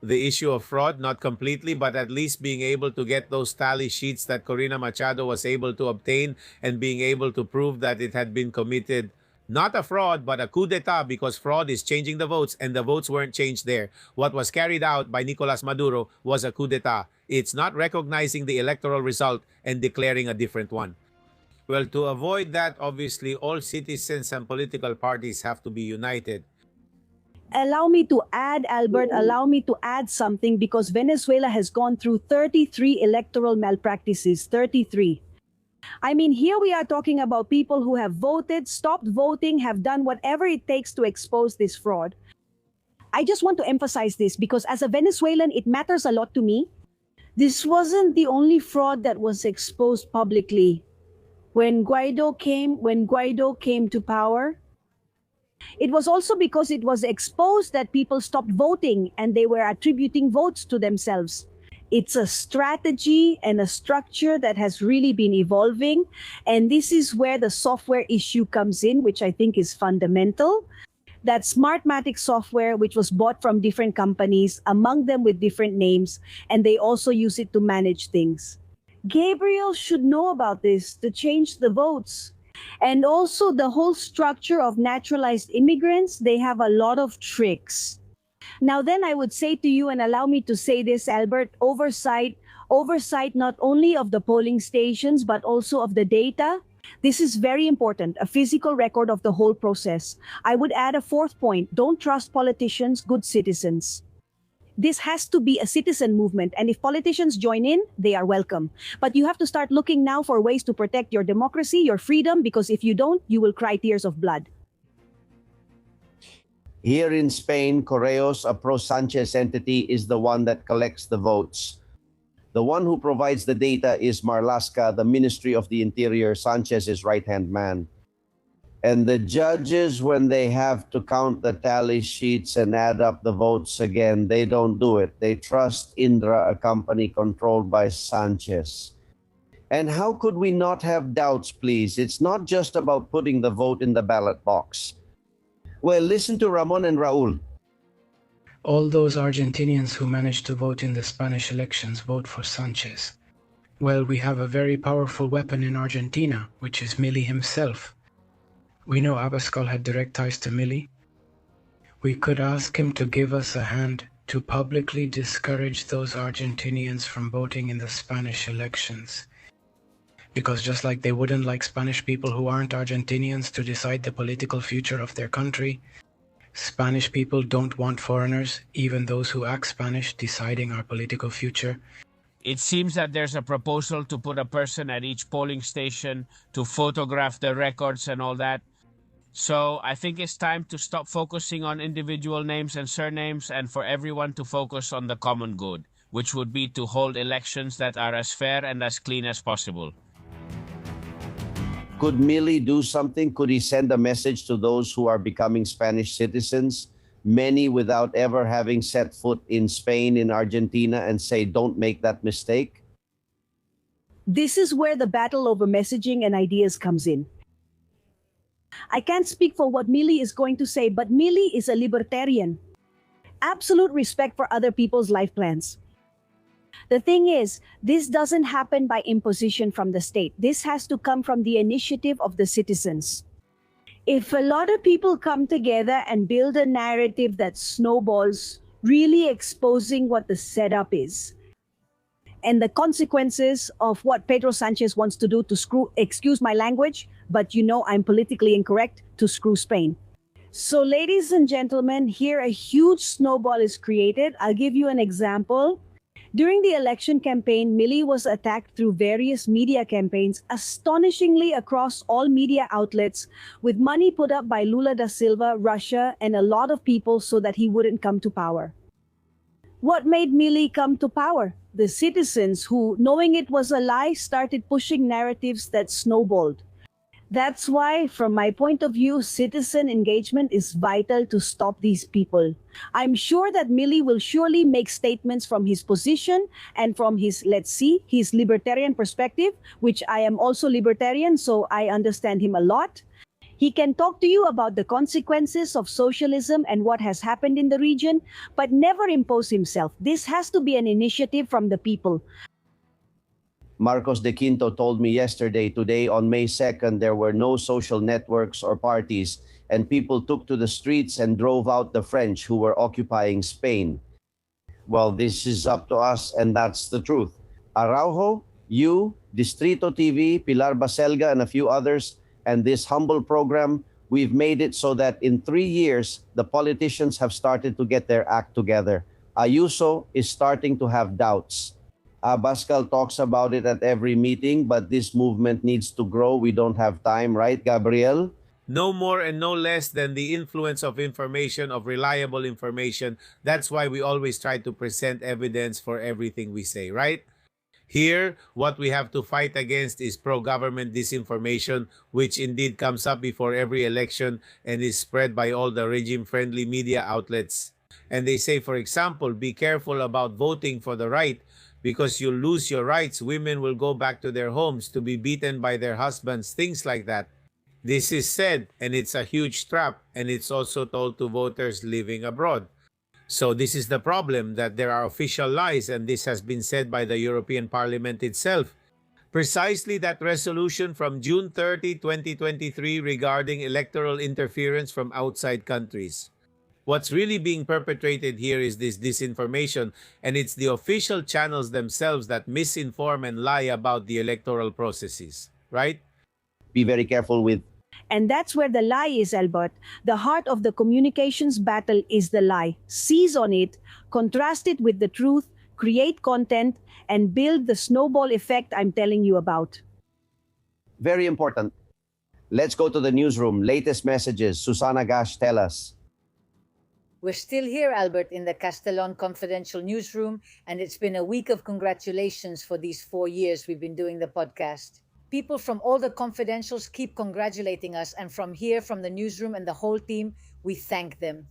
The issue of fraud, not completely, but at least being able to get those tally sheets that Corina Machado was able to obtain, and being able to prove that it had been committed, not a fraud, but a coup d'etat, because fraud is changing the votes, and the votes weren't changed there. What was carried out by Nicolas Maduro was a coup d'etat. It's not recognizing the electoral result and declaring a different one. Well, to avoid that, obviously, all citizens and political parties have to be united. Allow me to add, Albert, allow me to add something, because Venezuela has gone through 33 electoral malpractices, 33. I mean, here we are talking about people who have voted, stopped voting, have done whatever it takes to expose this fraud. I just want to emphasize this because as a Venezuelan, it matters a lot to me. This wasn't the only fraud that was exposed publicly. When Guaido came to power, it was also because it was exposed that people stopped voting and they were attributing votes to themselves. It's a strategy and a structure that has really been evolving. And this is where the software issue comes in, which I think is fundamental. That Smartmatic software, which was bought from different companies, among them with different names, and they also use it to manage things. Gabriel should know about this to change the votes. And also the whole structure of naturalized immigrants, they have a lot of tricks. Now then I would say to you, and allow me to say this, Albert, oversight not only of the polling stations, but also of the data. This is very important, a physical record of the whole process. I would add a fourth point, don't trust politicians, good citizens. This has to be a citizen movement, and if politicians join in, they are welcome. But you have to start looking now for ways to protect your democracy, your freedom, because if you don't, you will cry tears of blood. Here in Spain, Correos, a pro-Sánchez entity, is the one that collects the votes. The one who provides the data is Marlaska, the Ministry of the Interior, Sánchez's right-hand man. And the judges, when they have to count the tally sheets and add up the votes again, they don't do it. They trust Indra, a company controlled by Sánchez. And how could we not have doubts, please? It's not just about putting the vote in the ballot box. Well, listen to Ramon and Raul. All those Argentinians who managed to vote in the Spanish elections vote for Sánchez. Well, we have a very powerful weapon in Argentina, which is Milei himself. We know Abascal had direct ties to Milei. We could ask him to give us a hand to publicly discourage those Argentinians from voting in the Spanish elections. Because just like they wouldn't like Spanish people who aren't Argentinians to decide the political future of their country, Spanish people don't want foreigners, even those who act Spanish, deciding our political future. It seems that there's a proposal to put a person at each polling station to photograph the records and all that. So I think it's time to stop focusing on individual names and surnames and for everyone to focus on the common good, which would be to hold elections that are as fair and as clean as possible. Could Milei do something? Could he send a message to those who are becoming Spanish citizens, many without ever having set foot in Spain, in Argentina, and say, don't make that mistake? This is where the battle over messaging and ideas comes in. I can't speak for what Milei is going to say, but Milei is a libertarian. Absolute respect for other people's life plans. The thing is, this doesn't happen by imposition from the state. This has to come from the initiative of the citizens. If a lot of people come together and build a narrative that snowballs, really exposing what the setup is, and the consequences of what Pedro Sánchez wants to do to screw, excuse my language, but you know I'm politically incorrect, to screw Spain. So ladies and gentlemen, here a huge snowball is created. I'll give you an example. During the election campaign, Milei was attacked through various media campaigns, astonishingly across all media outlets, with money put up by Lula da Silva, Russia, and a lot of people so that he wouldn't come to power. What made Milei come to power? The citizens who, knowing it was a lie, started pushing narratives that snowballed. That's why, from my point of view, citizen engagement is vital to stop these people. I'm sure that Milei will surely make statements from his position and from his, his libertarian perspective, which I am also libertarian, so I understand him a lot. He can talk to you about the consequences of socialism and what has happened in the region, but never impose himself. This has to be an initiative from the people. Marcos de Quinto told me today on May 2nd, there were no social networks or parties, and people took to the streets and drove out the French who were occupying Spain. Well, this is up to us, and that's the truth. Araujo, you, Distrito TV, Pilar Baselga, and a few others, and this humble program, We've made it so that in 3 years, the politicians have started to get their act together. Ayuso is starting to have doubts. Abascal talks about it at every meeting, but this movement needs to grow. We don't have time, right, Gabriel? No more and no less than the influence of information, of reliable information. That's why we always try to present evidence for everything we say, right? Here, what we have to fight against is pro-government disinformation, which indeed comes up before every election and is spread by all the regime-friendly media outlets. And they say, for example, be careful about voting for the right because you'll lose your rights. Women will go back to their homes to be beaten by their husbands, things like that. This is said, and it's a huge trap, and it's also told to voters living abroad. So this is the problem, that there are official lies, and this has been said by the European Parliament itself. Precisely that resolution from June 30, 2023 regarding electoral interference from outside countries. What's really being perpetrated here is this disinformation, and it's the official channels themselves that misinform and lie about the electoral processes, right? Be very careful with. And that's where the lie is, Albert. The heart of the communications battle is the lie. Seize on it, contrast it with the truth, create content, and build the snowball effect I'm telling you about. Very important. Let's go to the newsroom. Latest messages. Susana Gash, tell us. We're still here, Albert, in the Castellon Confidential newsroom, and it's been a week of congratulations for these 4 years we've been doing the podcast. People from all the confidentials keep congratulating us, and from here, from the newsroom and the whole team, we thank them.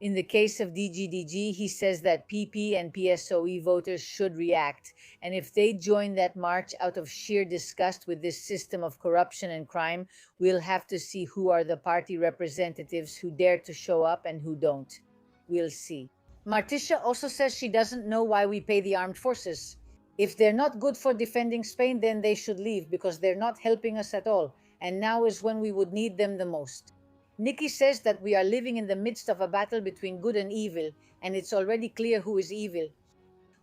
In the case of DGDG, he says that PP and PSOE voters should react, and if they join that march out of sheer disgust with this system of corruption and crime, we'll have to see who are the party representatives who dare to show up and who don't. We'll see. Marticia also says she doesn't know why we pay the armed forces. If they're not good for defending Spain, then they should leave because they're not helping us at all, and now is when we would need them the most. Nikki says that we are living in the midst of a battle between good and evil, and it's already clear who is evil.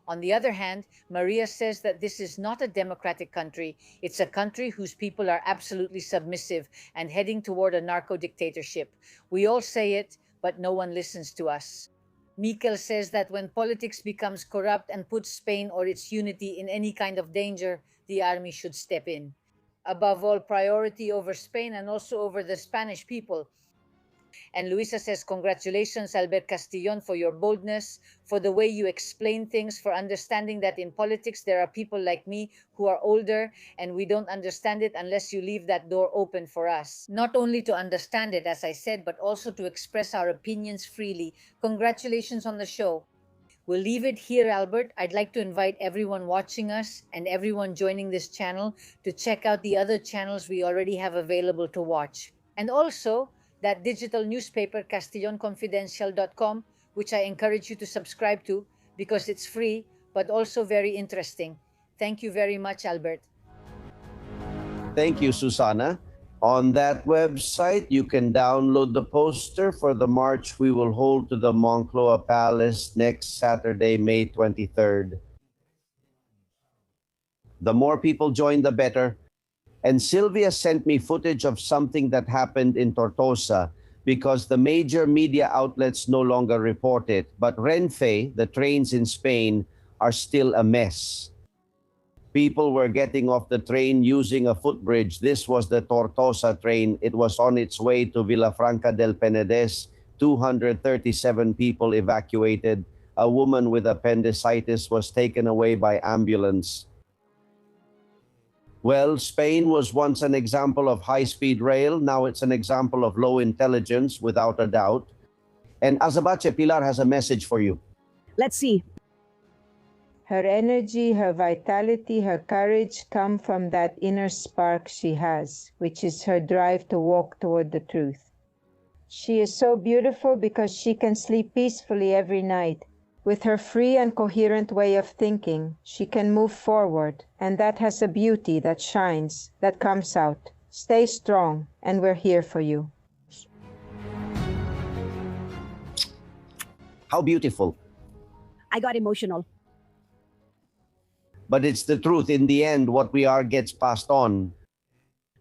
On the other hand, Maria says that this is not a democratic country. It's a country whose people are absolutely submissive and heading toward a narco-dictatorship. We all say it, but no one listens to us. Mikel says that when politics becomes corrupt and puts Spain or its unity in any kind of danger, the army should step in. Above all, priority over Spain and also over the Spanish people. And Luisa says, congratulations, Albert Castillon, for your boldness, for the way you explain things, for understanding that in politics there are people like me who are older and we don't understand it unless you leave that door open for us. Not only to understand it, as I said, but also to express our opinions freely. Congratulations on the show. We'll leave it here, Albert. I'd like to invite everyone watching us and everyone joining this channel to check out the other channels we already have available to watch. And also, that digital newspaper, CastellonConfidential.com, which I encourage you to subscribe to because it's free, but also very interesting. Thank you very much, Albert. Thank you, Susana. On that website, you can download the poster for the march we will hold to the Moncloa Palace next Saturday, May 23rd. The more people join, the better. And Sylvia sent me footage of something that happened in Tortosa because the major media outlets no longer report it. But Renfe, the trains in Spain, are still a mess. People were getting off the train using a footbridge. This was the Tortosa train. It was on its way to Villafranca del Penedès. 237 people evacuated. A woman with appendicitis was taken away by ambulance. Well, Spain was once an example of high-speed rail. Now it's an example of low intelligence, without a doubt. And Azabache, Pilar has a message for you. Let's see. Her energy, her vitality, her courage come from that inner spark she has, which is her drive to walk toward the truth. She is so beautiful because she can sleep peacefully every night. With her free and coherent way of thinking, she can move forward, and that has a beauty that shines, that comes out. Stay strong, and we're here for you. How beautiful. I got emotional. But it's the truth. In the end, what we are gets passed on.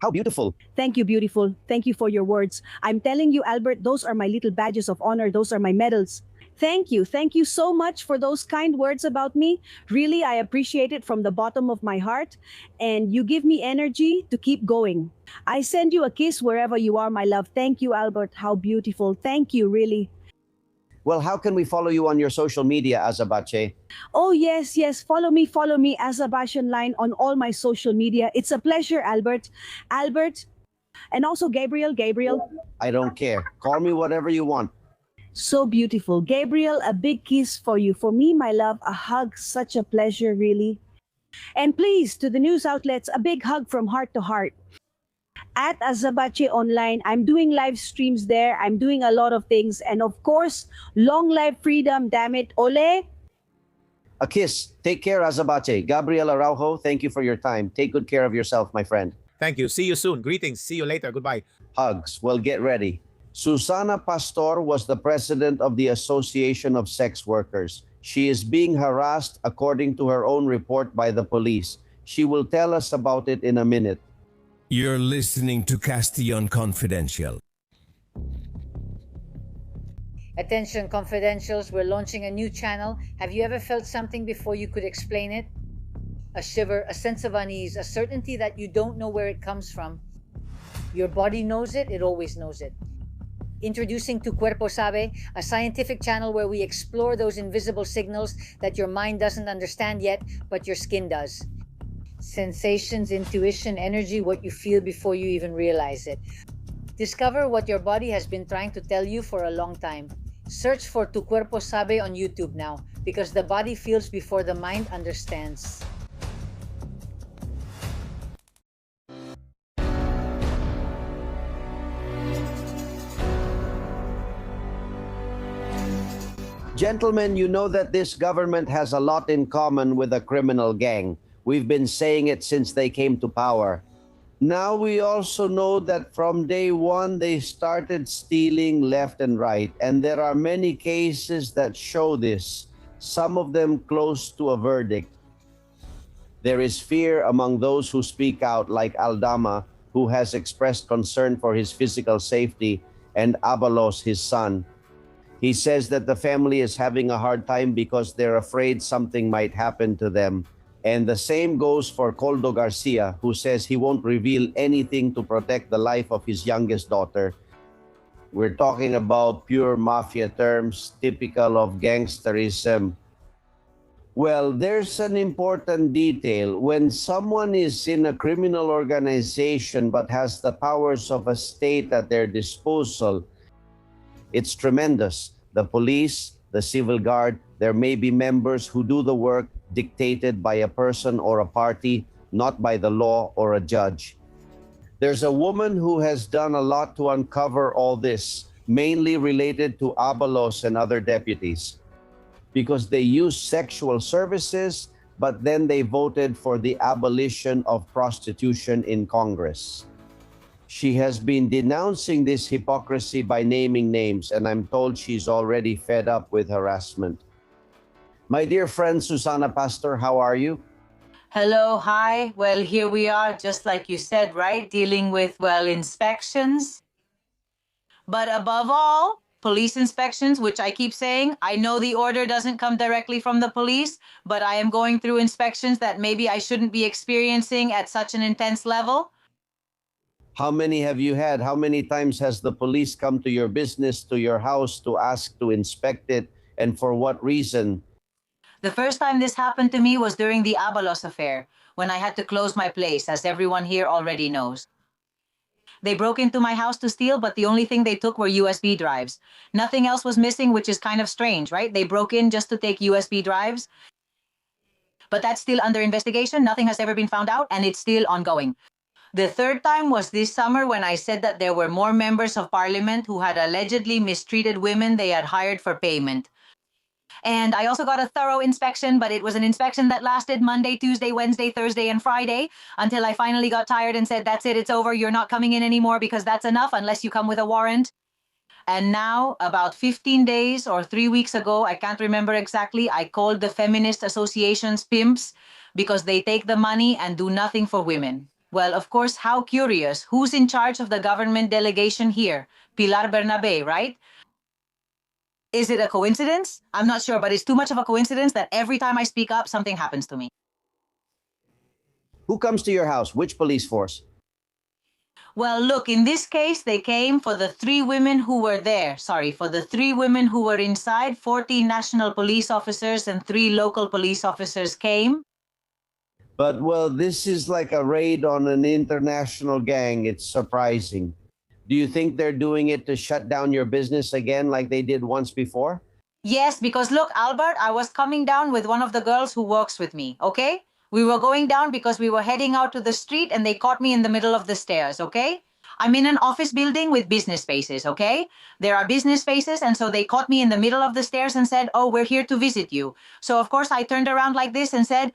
How beautiful. Thank you, beautiful. Thank you for your words. I'm telling you, Albert, those are my little badges of honor. Those are my medals. Thank you. Thank you so much for those kind words about me. Really, I appreciate it from the bottom of my heart. And you give me energy to keep going. I send you a kiss wherever you are, my love. Thank you, Albert. How beautiful. Thank you, really. Well, how can we follow you on your social media, Azabache? Oh, yes. Follow me, Azabache Line on all my social media. It's a pleasure, Albert. Albert, and also Gabriel. I don't care. Call me whatever you want. So beautiful. Gabriel, a big kiss for you. For me, my love, a hug. Such a pleasure, really. And please, to the news outlets, a big hug from heart to heart. At Azabache Online, I'm doing live streams there. I'm doing a lot of things. And of course, long live freedom, damn it. Ole! A kiss. Take care, Azabache. Gabriel Araujo, thank you for your time. Take good care of yourself, my friend. Thank you. See you soon. Greetings. See you later. Goodbye. Hugs. Well, get ready. Susana Pastor was the president of the Association of Sex Workers. She is being harassed according to her own report by the police. She will tell us about it in a minute. You're listening to Castillon Confidential. Attention confidentials, we're launching a new channel. Have you ever felt something before you could explain it? A shiver, a sense of unease, a certainty that you don't know where it comes from. Your body knows it, it always knows it. Introducing Tu Cuerpo Sabe, a scientific channel where we explore those invisible signals that your mind doesn't understand yet, but your skin does. Sensations, intuition, energy, what you feel before you even realize it. Discover what your body has been trying to tell you for a long time. Search for Tu Cuerpo Sabe on YouTube now, because the body feels before the mind understands. Gentlemen, you know that this government has a lot in common with a criminal gang. We've been saying it since they came to power. Now we also know that from day one, they started stealing left and right. And there are many cases that show this, some of them close to a verdict. There is fear among those who speak out, like Aldama, who has expressed concern for his physical safety, and Abalos, his son. He says that the family is having a hard time because they're afraid something might happen to them. And the same goes for Coldo Garcia, who says he won't reveal anything to protect the life of his youngest daughter. We're talking about pure mafia terms, typical of gangsterism. Well, there's an important detail. When someone is in a criminal organization but has the powers of a state at their disposal, it's tremendous. The police, the civil guard, there may be members who do the work dictated by a person or a party, not by the law or a judge. There's a woman who has done a lot to uncover all this, mainly related to Abalos and other deputies, because they used sexual services, but then they voted for the abolition of prostitution in Congress. She has been denouncing this hypocrisy by naming names, and I'm told she's already fed up with harassment. My dear friend Susana Pastor, how are you? Hello, hi. Well, here we are, just like you said, right? Dealing with, well, inspections. But above all, police inspections, which I keep saying, I know the order doesn't come directly from the police, but I am going through inspections that maybe I shouldn't be experiencing at such an intense level. How many have you had? How many times has the police come to your business, to your house, to ask to inspect it, and for what reason? The first time this happened to me was during the Abalos affair, when I had to close my place, as everyone here already knows. They broke into my house to steal, but the only thing they took were USB drives. Nothing else was missing, which is kind of strange, right? They broke in just to take USB drives. But that's still under investigation. Nothing has ever been found out, and it's still ongoing. The third time was this summer when I said that there were more members of parliament who had allegedly mistreated women they had hired for payment. And I also got a thorough inspection, but it was an inspection that lasted Monday, Tuesday, Wednesday, Thursday, and Friday, until I finally got tired and said, that's it, it's over, you're not coming in anymore because that's enough unless you come with a warrant. And now, about 15 days or 3 weeks ago, I can't remember exactly, I called the Feminist Association's pimps because they take the money and do nothing for women. Well, of course, how curious. Who's in charge of the government delegation here? Pilar Bernabe, right? Is it a coincidence? I'm not sure, but it's too much of a coincidence that every time I speak up, something happens to me. Who comes to your house? Which police force? Well, look, in this case, they came for the 3 women who were there. Sorry, for the 3 women who were inside, 14 national police officers and 3 local police officers came. But, well, this is like a raid on an international gang. It's surprising. Do you think they're doing it to shut down your business again like they did once before? Yes, because look, Albert, I was coming down with one of the girls who works with me, okay? We were going down because we were heading out to the street and they caught me in the middle of the stairs, okay? I'm in an office building with business spaces, okay? There are business spaces, and so they caught me in the middle of the stairs and said, "Oh, we're here to visit you." So, of course, I turned around like this and said,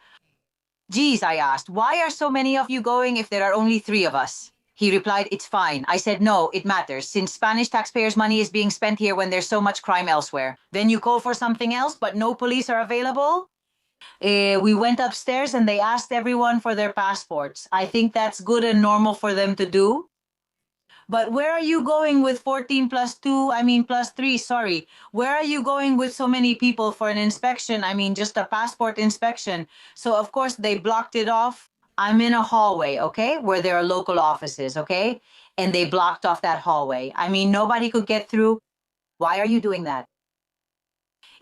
"Geez," I asked, "why are so many of you going if there are only 3 of us?" He replied, "It's fine." I said, "No, it matters, since Spanish taxpayers' money is being spent here when there's so much crime elsewhere. Then you call for something else, but no police are available?" We went upstairs and they asked everyone for their passports. I think that's good and normal for them to do. But where are you going with 14 plus 2, plus 3, sorry. Where are you going with so many people for an inspection? Just a passport inspection. So, of course, they blocked it off. I'm in a hallway, okay, where there are local offices, okay? And they blocked off that hallway. Nobody could get through. Why are you doing that?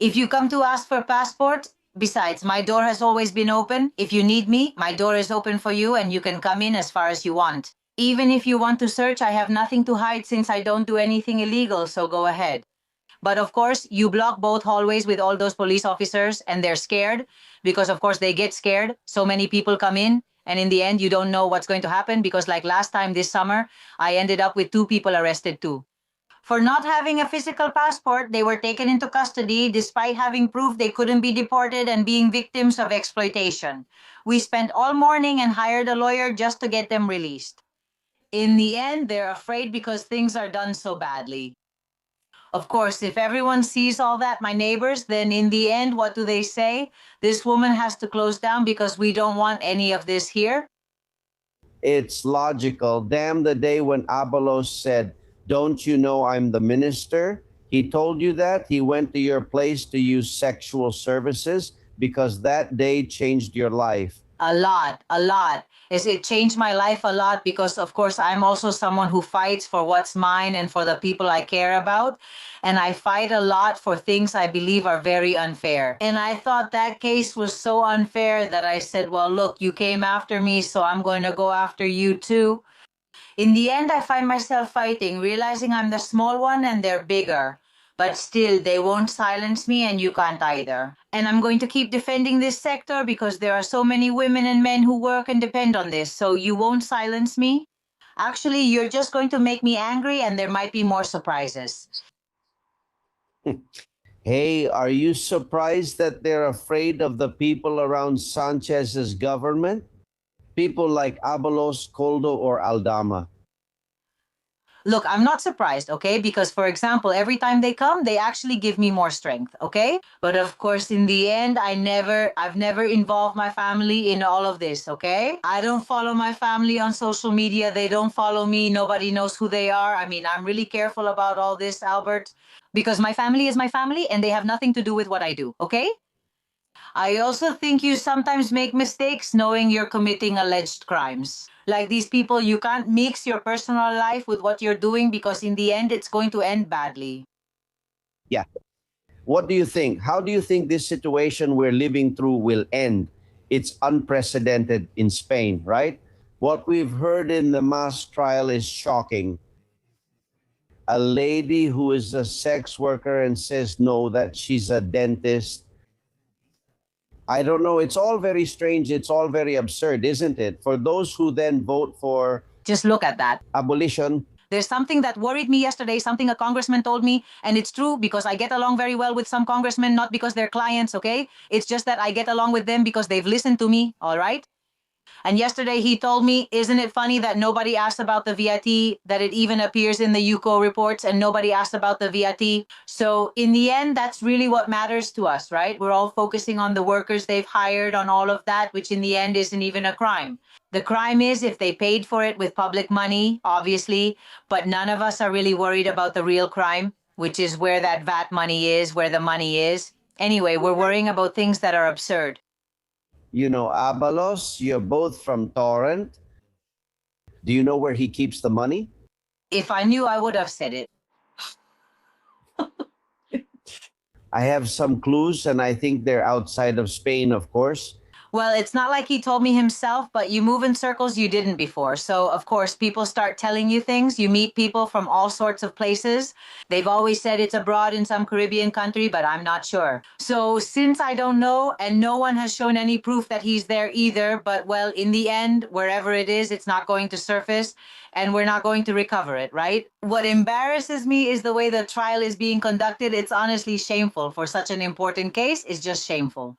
If you come to ask for passport, besides, my door has always been open. If you need me, my door is open for you and you can come in as far as you want. Even if you want to search, I have nothing to hide since I don't do anything illegal, so go ahead. But of course, you block both hallways with all those police officers and they're scared because, of course, they get scared. So many people come in and in the end, you don't know what's going to happen because like last time this summer, I ended up with 2 people arrested too. For not having a physical passport, they were taken into custody despite having proof they couldn't be deported and being victims of exploitation. We spent all morning and hired a lawyer just to get them released. In the end, they're afraid because things are done so badly. Of course, if everyone sees all that, my neighbors, then in the end, what do they say? This woman has to close down because we don't want any of this here? It's logical. Damn the day when Abalos said, "Don't you know I'm the minister?" He told you that. He went to your place to use sexual services because that day changed your life. A lot. It changed my life a lot because, of course, I'm also someone who fights for what's mine and for the people I care about. And I fight a lot for things I believe are very unfair. And I thought that case was so unfair that I said, well, look, you came after me, so I'm going to go after you too. In the end, I find myself fighting, realizing I'm the small one and they're bigger. But still, they won't silence me and you can't either. And I'm going to keep defending this sector because there are so many women and men who work and depend on this. So you won't silence me? Actually, you're just going to make me angry and there might be more surprises. Hey, are you surprised that they're afraid of the people around Sanchez's government? People like Abalos, Coldo, or Aldama. Look, I'm not surprised, okay? Because, for example, every time they come, they actually give me more strength, okay? But of course, in the end, I've never involved my family in all of this, okay? I don't follow my family on social media. They don't follow me. Nobody knows who they are. I'm really careful about all this, Albert, because my family is my family and they have nothing to do with what I do, okay? I also think you sometimes make mistakes knowing you're committing alleged crimes. Like these people, you can't mix your personal life with what you're doing because in the end, it's going to end badly. Yeah. What do you think? How do you think this situation we're living through will end? It's unprecedented in Spain, right? What we've heard in the mass trial is shocking. A lady who is a sex worker and says no, that she's a dentist. I don't know. It's all very strange. It's all very absurd, isn't it? For those who then vote for... Just look at that. Abolition. There's something that worried me yesterday, something a congressman told me, and it's true because I get along very well with some congressmen, not because they're clients, okay? It's just that I get along with them because they've listened to me, all right? And yesterday he told me, isn't it funny that nobody asked about the VAT, that it even appears in the UCO reports and nobody asked about the VAT? So in the end, that's really what matters to us, right? We're all focusing on the workers they've hired, on all of that, which in the end isn't even a crime. The crime is if they paid for it with public money, obviously, but none of us are really worried about the real crime, which is where that VAT money is, where the money is. Anyway, we're worrying about things that are absurd. You know Abalos, you're both from Torrent. Do you know where he keeps the money? If I knew, I would have said it. I have some clues, and I think they're outside of Spain, of course. Well, it's not like he told me himself, but you move in circles you didn't before. So, of course, people start telling you things. You meet people from all sorts of places. They've always said it's abroad in some Caribbean country, but I'm not sure. So, since I don't know, and no one has shown any proof that he's there either, but, well, in the end, wherever it is, it's not going to surface, and we're not going to recover it, right? What embarrasses me is the way the trial is being conducted. It's honestly shameful. For such an important case, it's just shameful.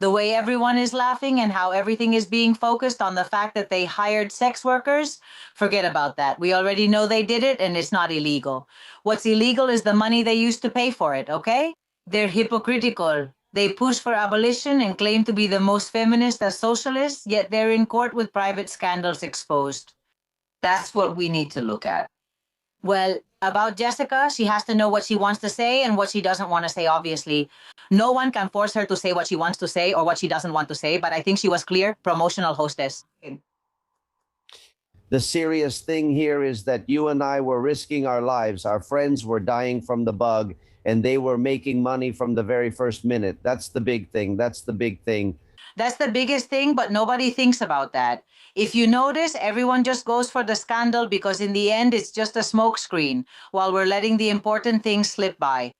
The way everyone is laughing and how everything is being focused on the fact that they hired sex workers, forget about that. We already know they did it and it's not illegal. What's illegal is the money they used to pay for it, okay? They're hypocritical. They push for abolition and claim to be the most feminist as socialists, yet they're in court with private scandals exposed. That's what we need to look at. Well, about Jessica, she has to know what she wants to say and what she doesn't want to say, obviously. No one can force her to say what she wants to say or what she doesn't want to say, but I think she was clear, promotional hostess. The serious thing here is that you and I were risking our lives. Our friends were dying from the bug, and they were making money from the very first minute. That's the big thing. That's the big thing. That's the biggest thing, but nobody thinks about that. If you notice, everyone just goes for the scandal because in the end, it's just a smokescreen while we're letting the important things slip by.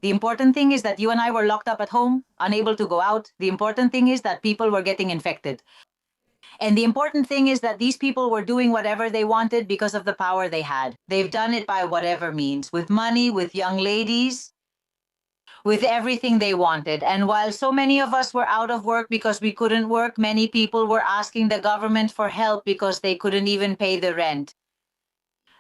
The important thing is that you and I were locked up at home, unable to go out. The important thing is that people were getting infected. And the important thing is that these people were doing whatever they wanted because of the power they had. They've done it by whatever means, with money, with young ladies, with everything they wanted. And while so many of us were out of work because we couldn't work, many people were asking the government for help because they couldn't even pay the rent.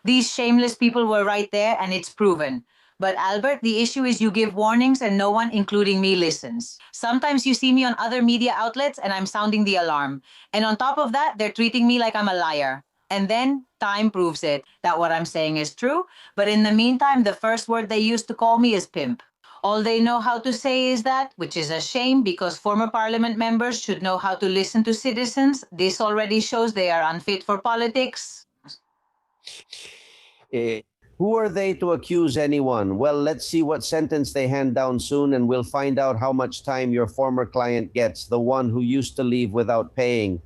These shameless people were right there, and it's proven. But Albert, the issue is you give warnings and no one, including me, listens. Sometimes you see me on other media outlets and I'm sounding the alarm. And on top of that, they're treating me like I'm a liar. And then time proves it, that what I'm saying is true. But in the meantime, the first word they used to call me is pimp. All they know how to say is that, which is a shame because former parliament members should know how to listen to citizens. This already shows they are unfit for politics. Who are they to accuse anyone? Well, let's see what sentence they hand down soon, and we'll find out how much time your former client gets, the one who used to leave without paying.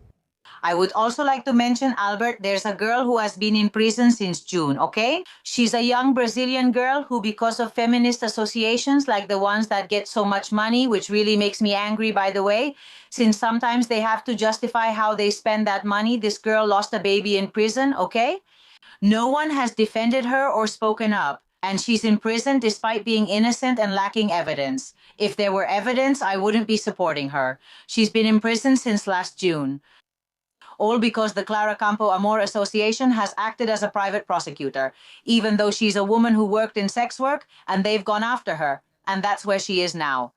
I would also like to mention, Albert, there's a girl who has been in prison since June, okay? She's a young Brazilian girl who, because of feminist associations like the ones that get so much money, which really makes me angry, by the way, since sometimes they have to justify how they spend that money, this girl lost a baby in prison, okay? No one has defended her or spoken up, and she's in prison despite being innocent and lacking evidence. If there were evidence, I wouldn't be supporting her. She's been in prison since last June. All because the Clara Campo Amor Association has acted as a private prosecutor, even though she's a woman who worked in sex work, and they've gone after her, and that's where she is now.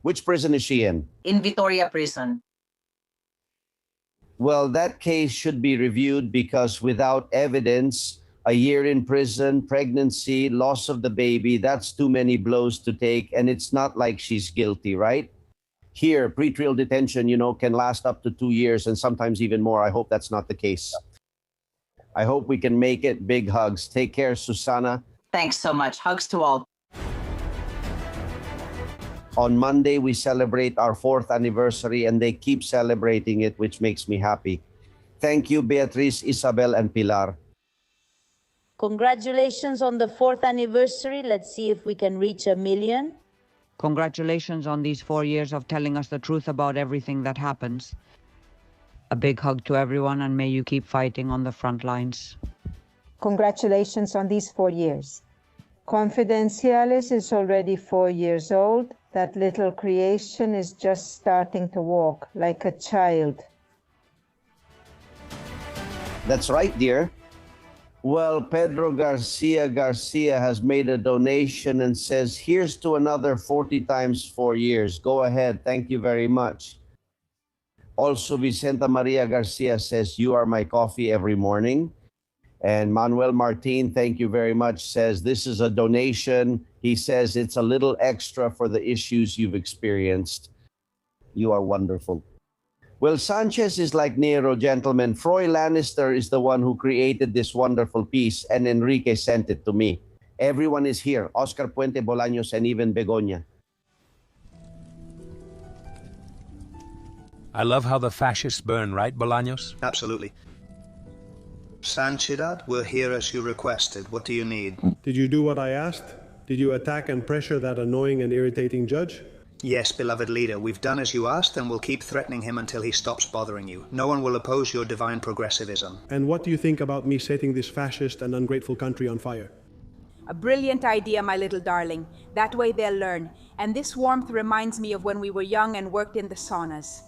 Which prison is she in? In Vitoria Prison. Well, that case should be reviewed because without evidence, a year in prison, pregnancy, loss of the baby, that's too many blows to take, and it's not like she's guilty, right? Here, pre-trial detention, can last up to 2 years and sometimes even more. I hope that's not the case. I hope we can make it. Big hugs. Take care, Susana. Thanks so much. Hugs to all. On Monday, we celebrate our 4th anniversary, and they keep celebrating it, which makes me happy. Thank you, Beatriz, Isabel, and Pilar. Congratulations on the 4th anniversary. Let's see if we can reach 1 million. Congratulations on these 4 years of telling us the truth about everything that happens. A big hug to everyone, and may you keep fighting on the front lines. Congratulations on these 4 years. Confidenciales is already 4 years old. That little creation is just starting to walk like a child. That's right, dear. Well, Pedro Garcia has made a donation and says, here's to another 40 times 4 years. Go ahead. Thank you very much. Also, Vicenta Maria Garcia says, you are my coffee every morning. And Manuel Martin, thank you very much, says, this is a donation. He says it's a little extra for the issues you've experienced. You are wonderful. Well, Sánchez is like Nero, gentlemen. Froy Lannister is the one who created this wonderful piece, and Enrique sent it to me. Everyone is here, Oscar Puente Bolaños and even Begoña. I love how the fascists burn, right, Bolaños? Absolutely. Sanchidad, we're here as you requested. What do you need? Did you do what I asked? Did you attack and pressure that annoying and irritating judge? Yes, beloved leader, we've done as you asked and we'll keep threatening him until he stops bothering you. No one will oppose your divine progressivism. And what do you think about me setting this fascist and ungrateful country on fire? A brilliant idea, my little darling. That way they'll learn. And this warmth reminds me of when we were young and worked in the saunas.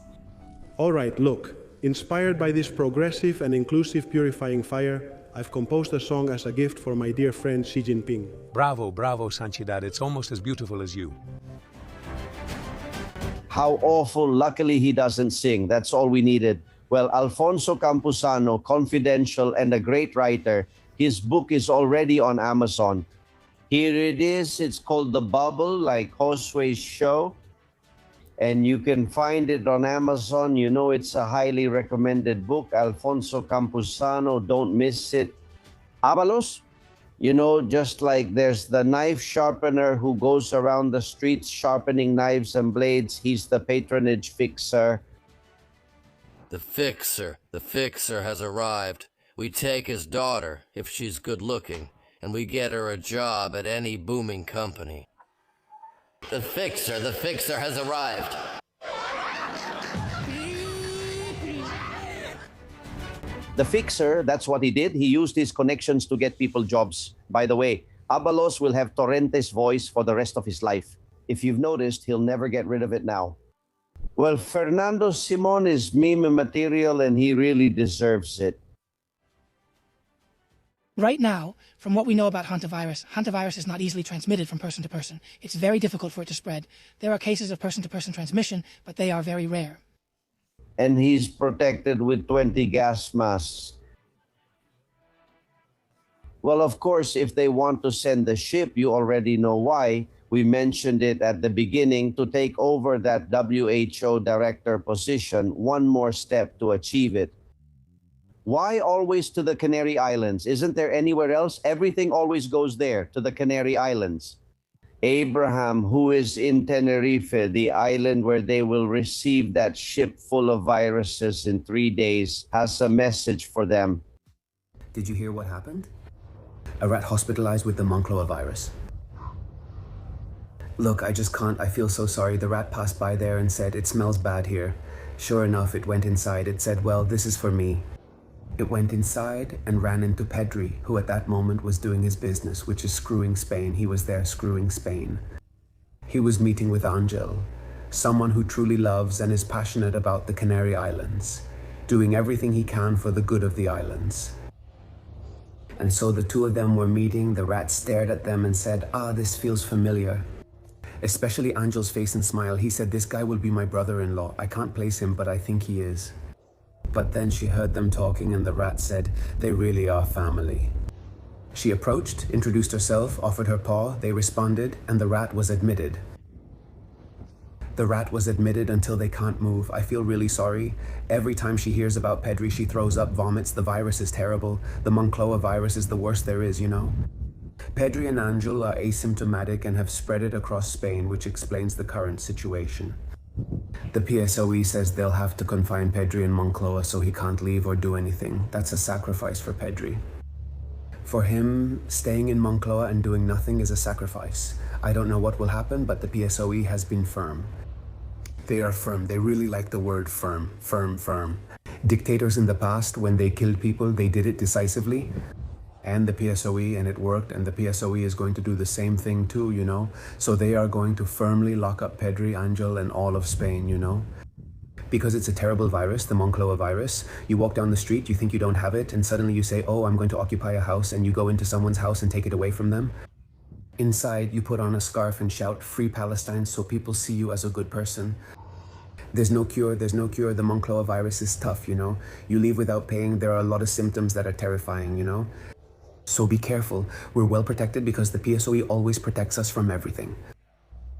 All right, look. Inspired by this progressive and inclusive purifying fire, I've composed a song as a gift for my dear friend Xi Jinping. Bravo, bravo, Sanchidad. It's almost as beautiful as you. How awful. Luckily, he doesn't sing. That's all we needed. Well, Alfonso Campuzano, confidential and a great writer. His book is already on Amazon. Here it is. It's called The Bubble, like Josue's show. And you can find it on Amazon. You know, it's a highly recommended book. Alfonso Campuzano, don't miss it. Avalos, you know, just like there's the knife sharpener who goes around the streets sharpening knives and blades. He's the patronage fixer. The fixer has arrived. We take his daughter, if she's good looking, and we get her a job at any booming company. The fixer has arrived. The fixer, that's what he did. He used his connections to get people jobs. By the way, Abalos will have Torrente's voice for the rest of his life. If you've noticed, he'll never get rid of it now. Well, Fernando Simon is meme material and he really deserves it. Right now, from what we know about hantavirus is not easily transmitted from person to person. It's very difficult for it to spread. There are cases of person-to-person transmission, but they are very rare. And he's protected with 20 gas masks. Well, of course, if they want to send the ship, you already know why. We mentioned it at the beginning, to take over that WHO director position, one more step to achieve it. Why always to the Canary Islands? Isn't there anywhere else? Everything always goes there, to the Canary Islands. Abraham, who is in Tenerife, the island where they will receive that ship full of viruses in 3 days, has a message for them. Did you hear what happened? A rat hospitalized with the Moncloa virus. Look, I just can't. I feel so sorry. The rat passed by there and said, "It smells bad here." Sure enough, it went inside. It said, "Well, this is for me." It went inside and ran into Pedri, who at that moment was doing his business, which is screwing Spain. He was there screwing Spain. He was meeting with Angel, someone who truly loves and is passionate about the Canary Islands, doing everything he can for the good of the islands. And so the two of them were meeting. The rat stared at them and said, "Ah, this feels familiar." Especially Angel's face and smile. He said, "This guy will be my brother-in-law. I can't place him, but I think he is." But then she heard them talking and the rat said, "They really are family." She approached, introduced herself, offered her paw. They responded, and the rat was admitted. The rat was admitted until they can't move. I feel really sorry. Every time she hears about Pedri, she throws up, vomits. The virus is terrible. The Moncloa virus is the worst there is, you know. Pedri and Angel are asymptomatic and have spread it across Spain, which explains the current situation. The PSOE says they'll have to confine Pedri in Moncloa so he can't leave or do anything. That's a sacrifice for Pedri. For him, staying in Moncloa and doing nothing is a sacrifice. I don't know what will happen, but the PSOE has been firm. They are firm. They really like the word firm. Firm, firm. Dictators in the past, when they killed people, they did it decisively. And the PSOE, and it worked, and the PSOE is going to do the same thing too, you know. So they are going to firmly lock up Pedri, Angel, and all of Spain, you know. because it's a terrible virus, the Moncloa virus. You walk down the street, you think you don't have it, and suddenly you say, oh, I'm going to occupy a house, and you go into someone's house and take it away from them. Inside, you put on a scarf and shout, Free Palestine, so people see you as a good person. There's no cure, the Moncloa virus is tough, you know. You leave without paying, there are a lot of symptoms that are terrifying, you know. So be careful. We're well protected because the PSOE always protects us from everything.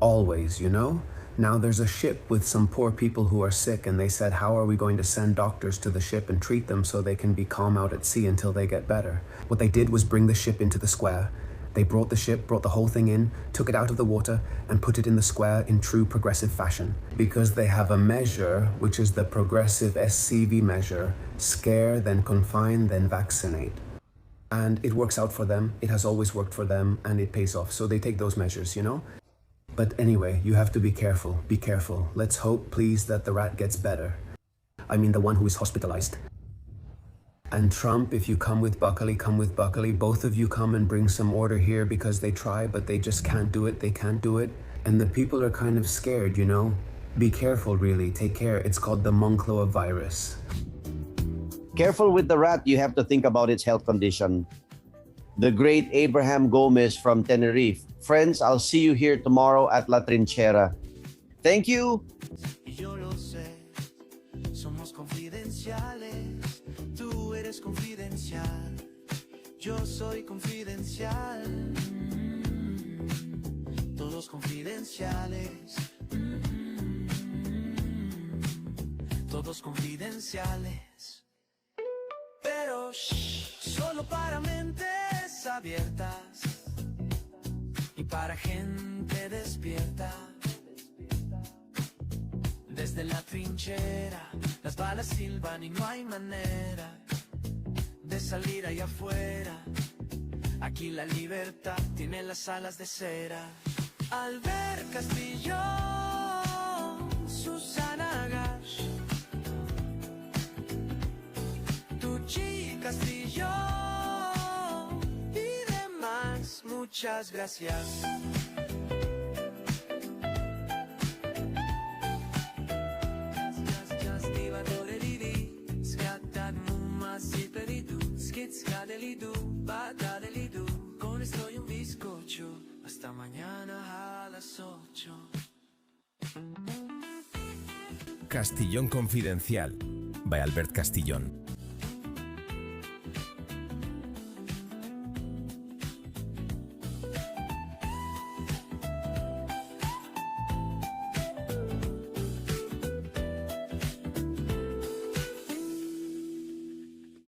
Always, you know? Now there's a ship with some poor people who are sick, and they said, how are we going to send doctors to the ship and treat them so they can be calm out at sea until they get better? What they did was bring the ship into the square. They brought the ship, brought the whole thing in, took it out of the water, and put it in the square in true progressive fashion. Because they have a measure, which is the progressive SCV measure, scare, then confine, then vaccinate. And it works out for them, it has always worked for them, and it pays off. So they take those measures, you know? But anyway, you have to be careful, be careful. Let's hope, please, that the rat gets better. I mean the one who is hospitalized. And Trump, if you come with Buckley, come with Buckley. Both of you come and bring some order here because they try, but they just can't do it, they can't do it. And the people are kind of scared, you know? Be careful, really, take care. It's called the Moncloa virus. Careful with the rat, you have to think about its health condition. The great Abraham Gómez from Tenerife. Friends, I'll see you here tomorrow at La Trinchera. Thank you. Yo lo sé, somos confidenciales. Tú eres confidencial. Yo soy confidencial. Todos confidenciales. Todos confidenciales. Pero solo para mentes abiertas y para gente despierta. Desde la trinchera las balas silban y no hay manera de salir allá afuera. Aquí la libertad tiene las alas de cera. Albert Castillo, Susana Gash, Tucci Castillo y demás, muchas gracias. Con esto y un bizcocho, hasta mañana a las 8. Castillón Confidencial, by Albert Castillón.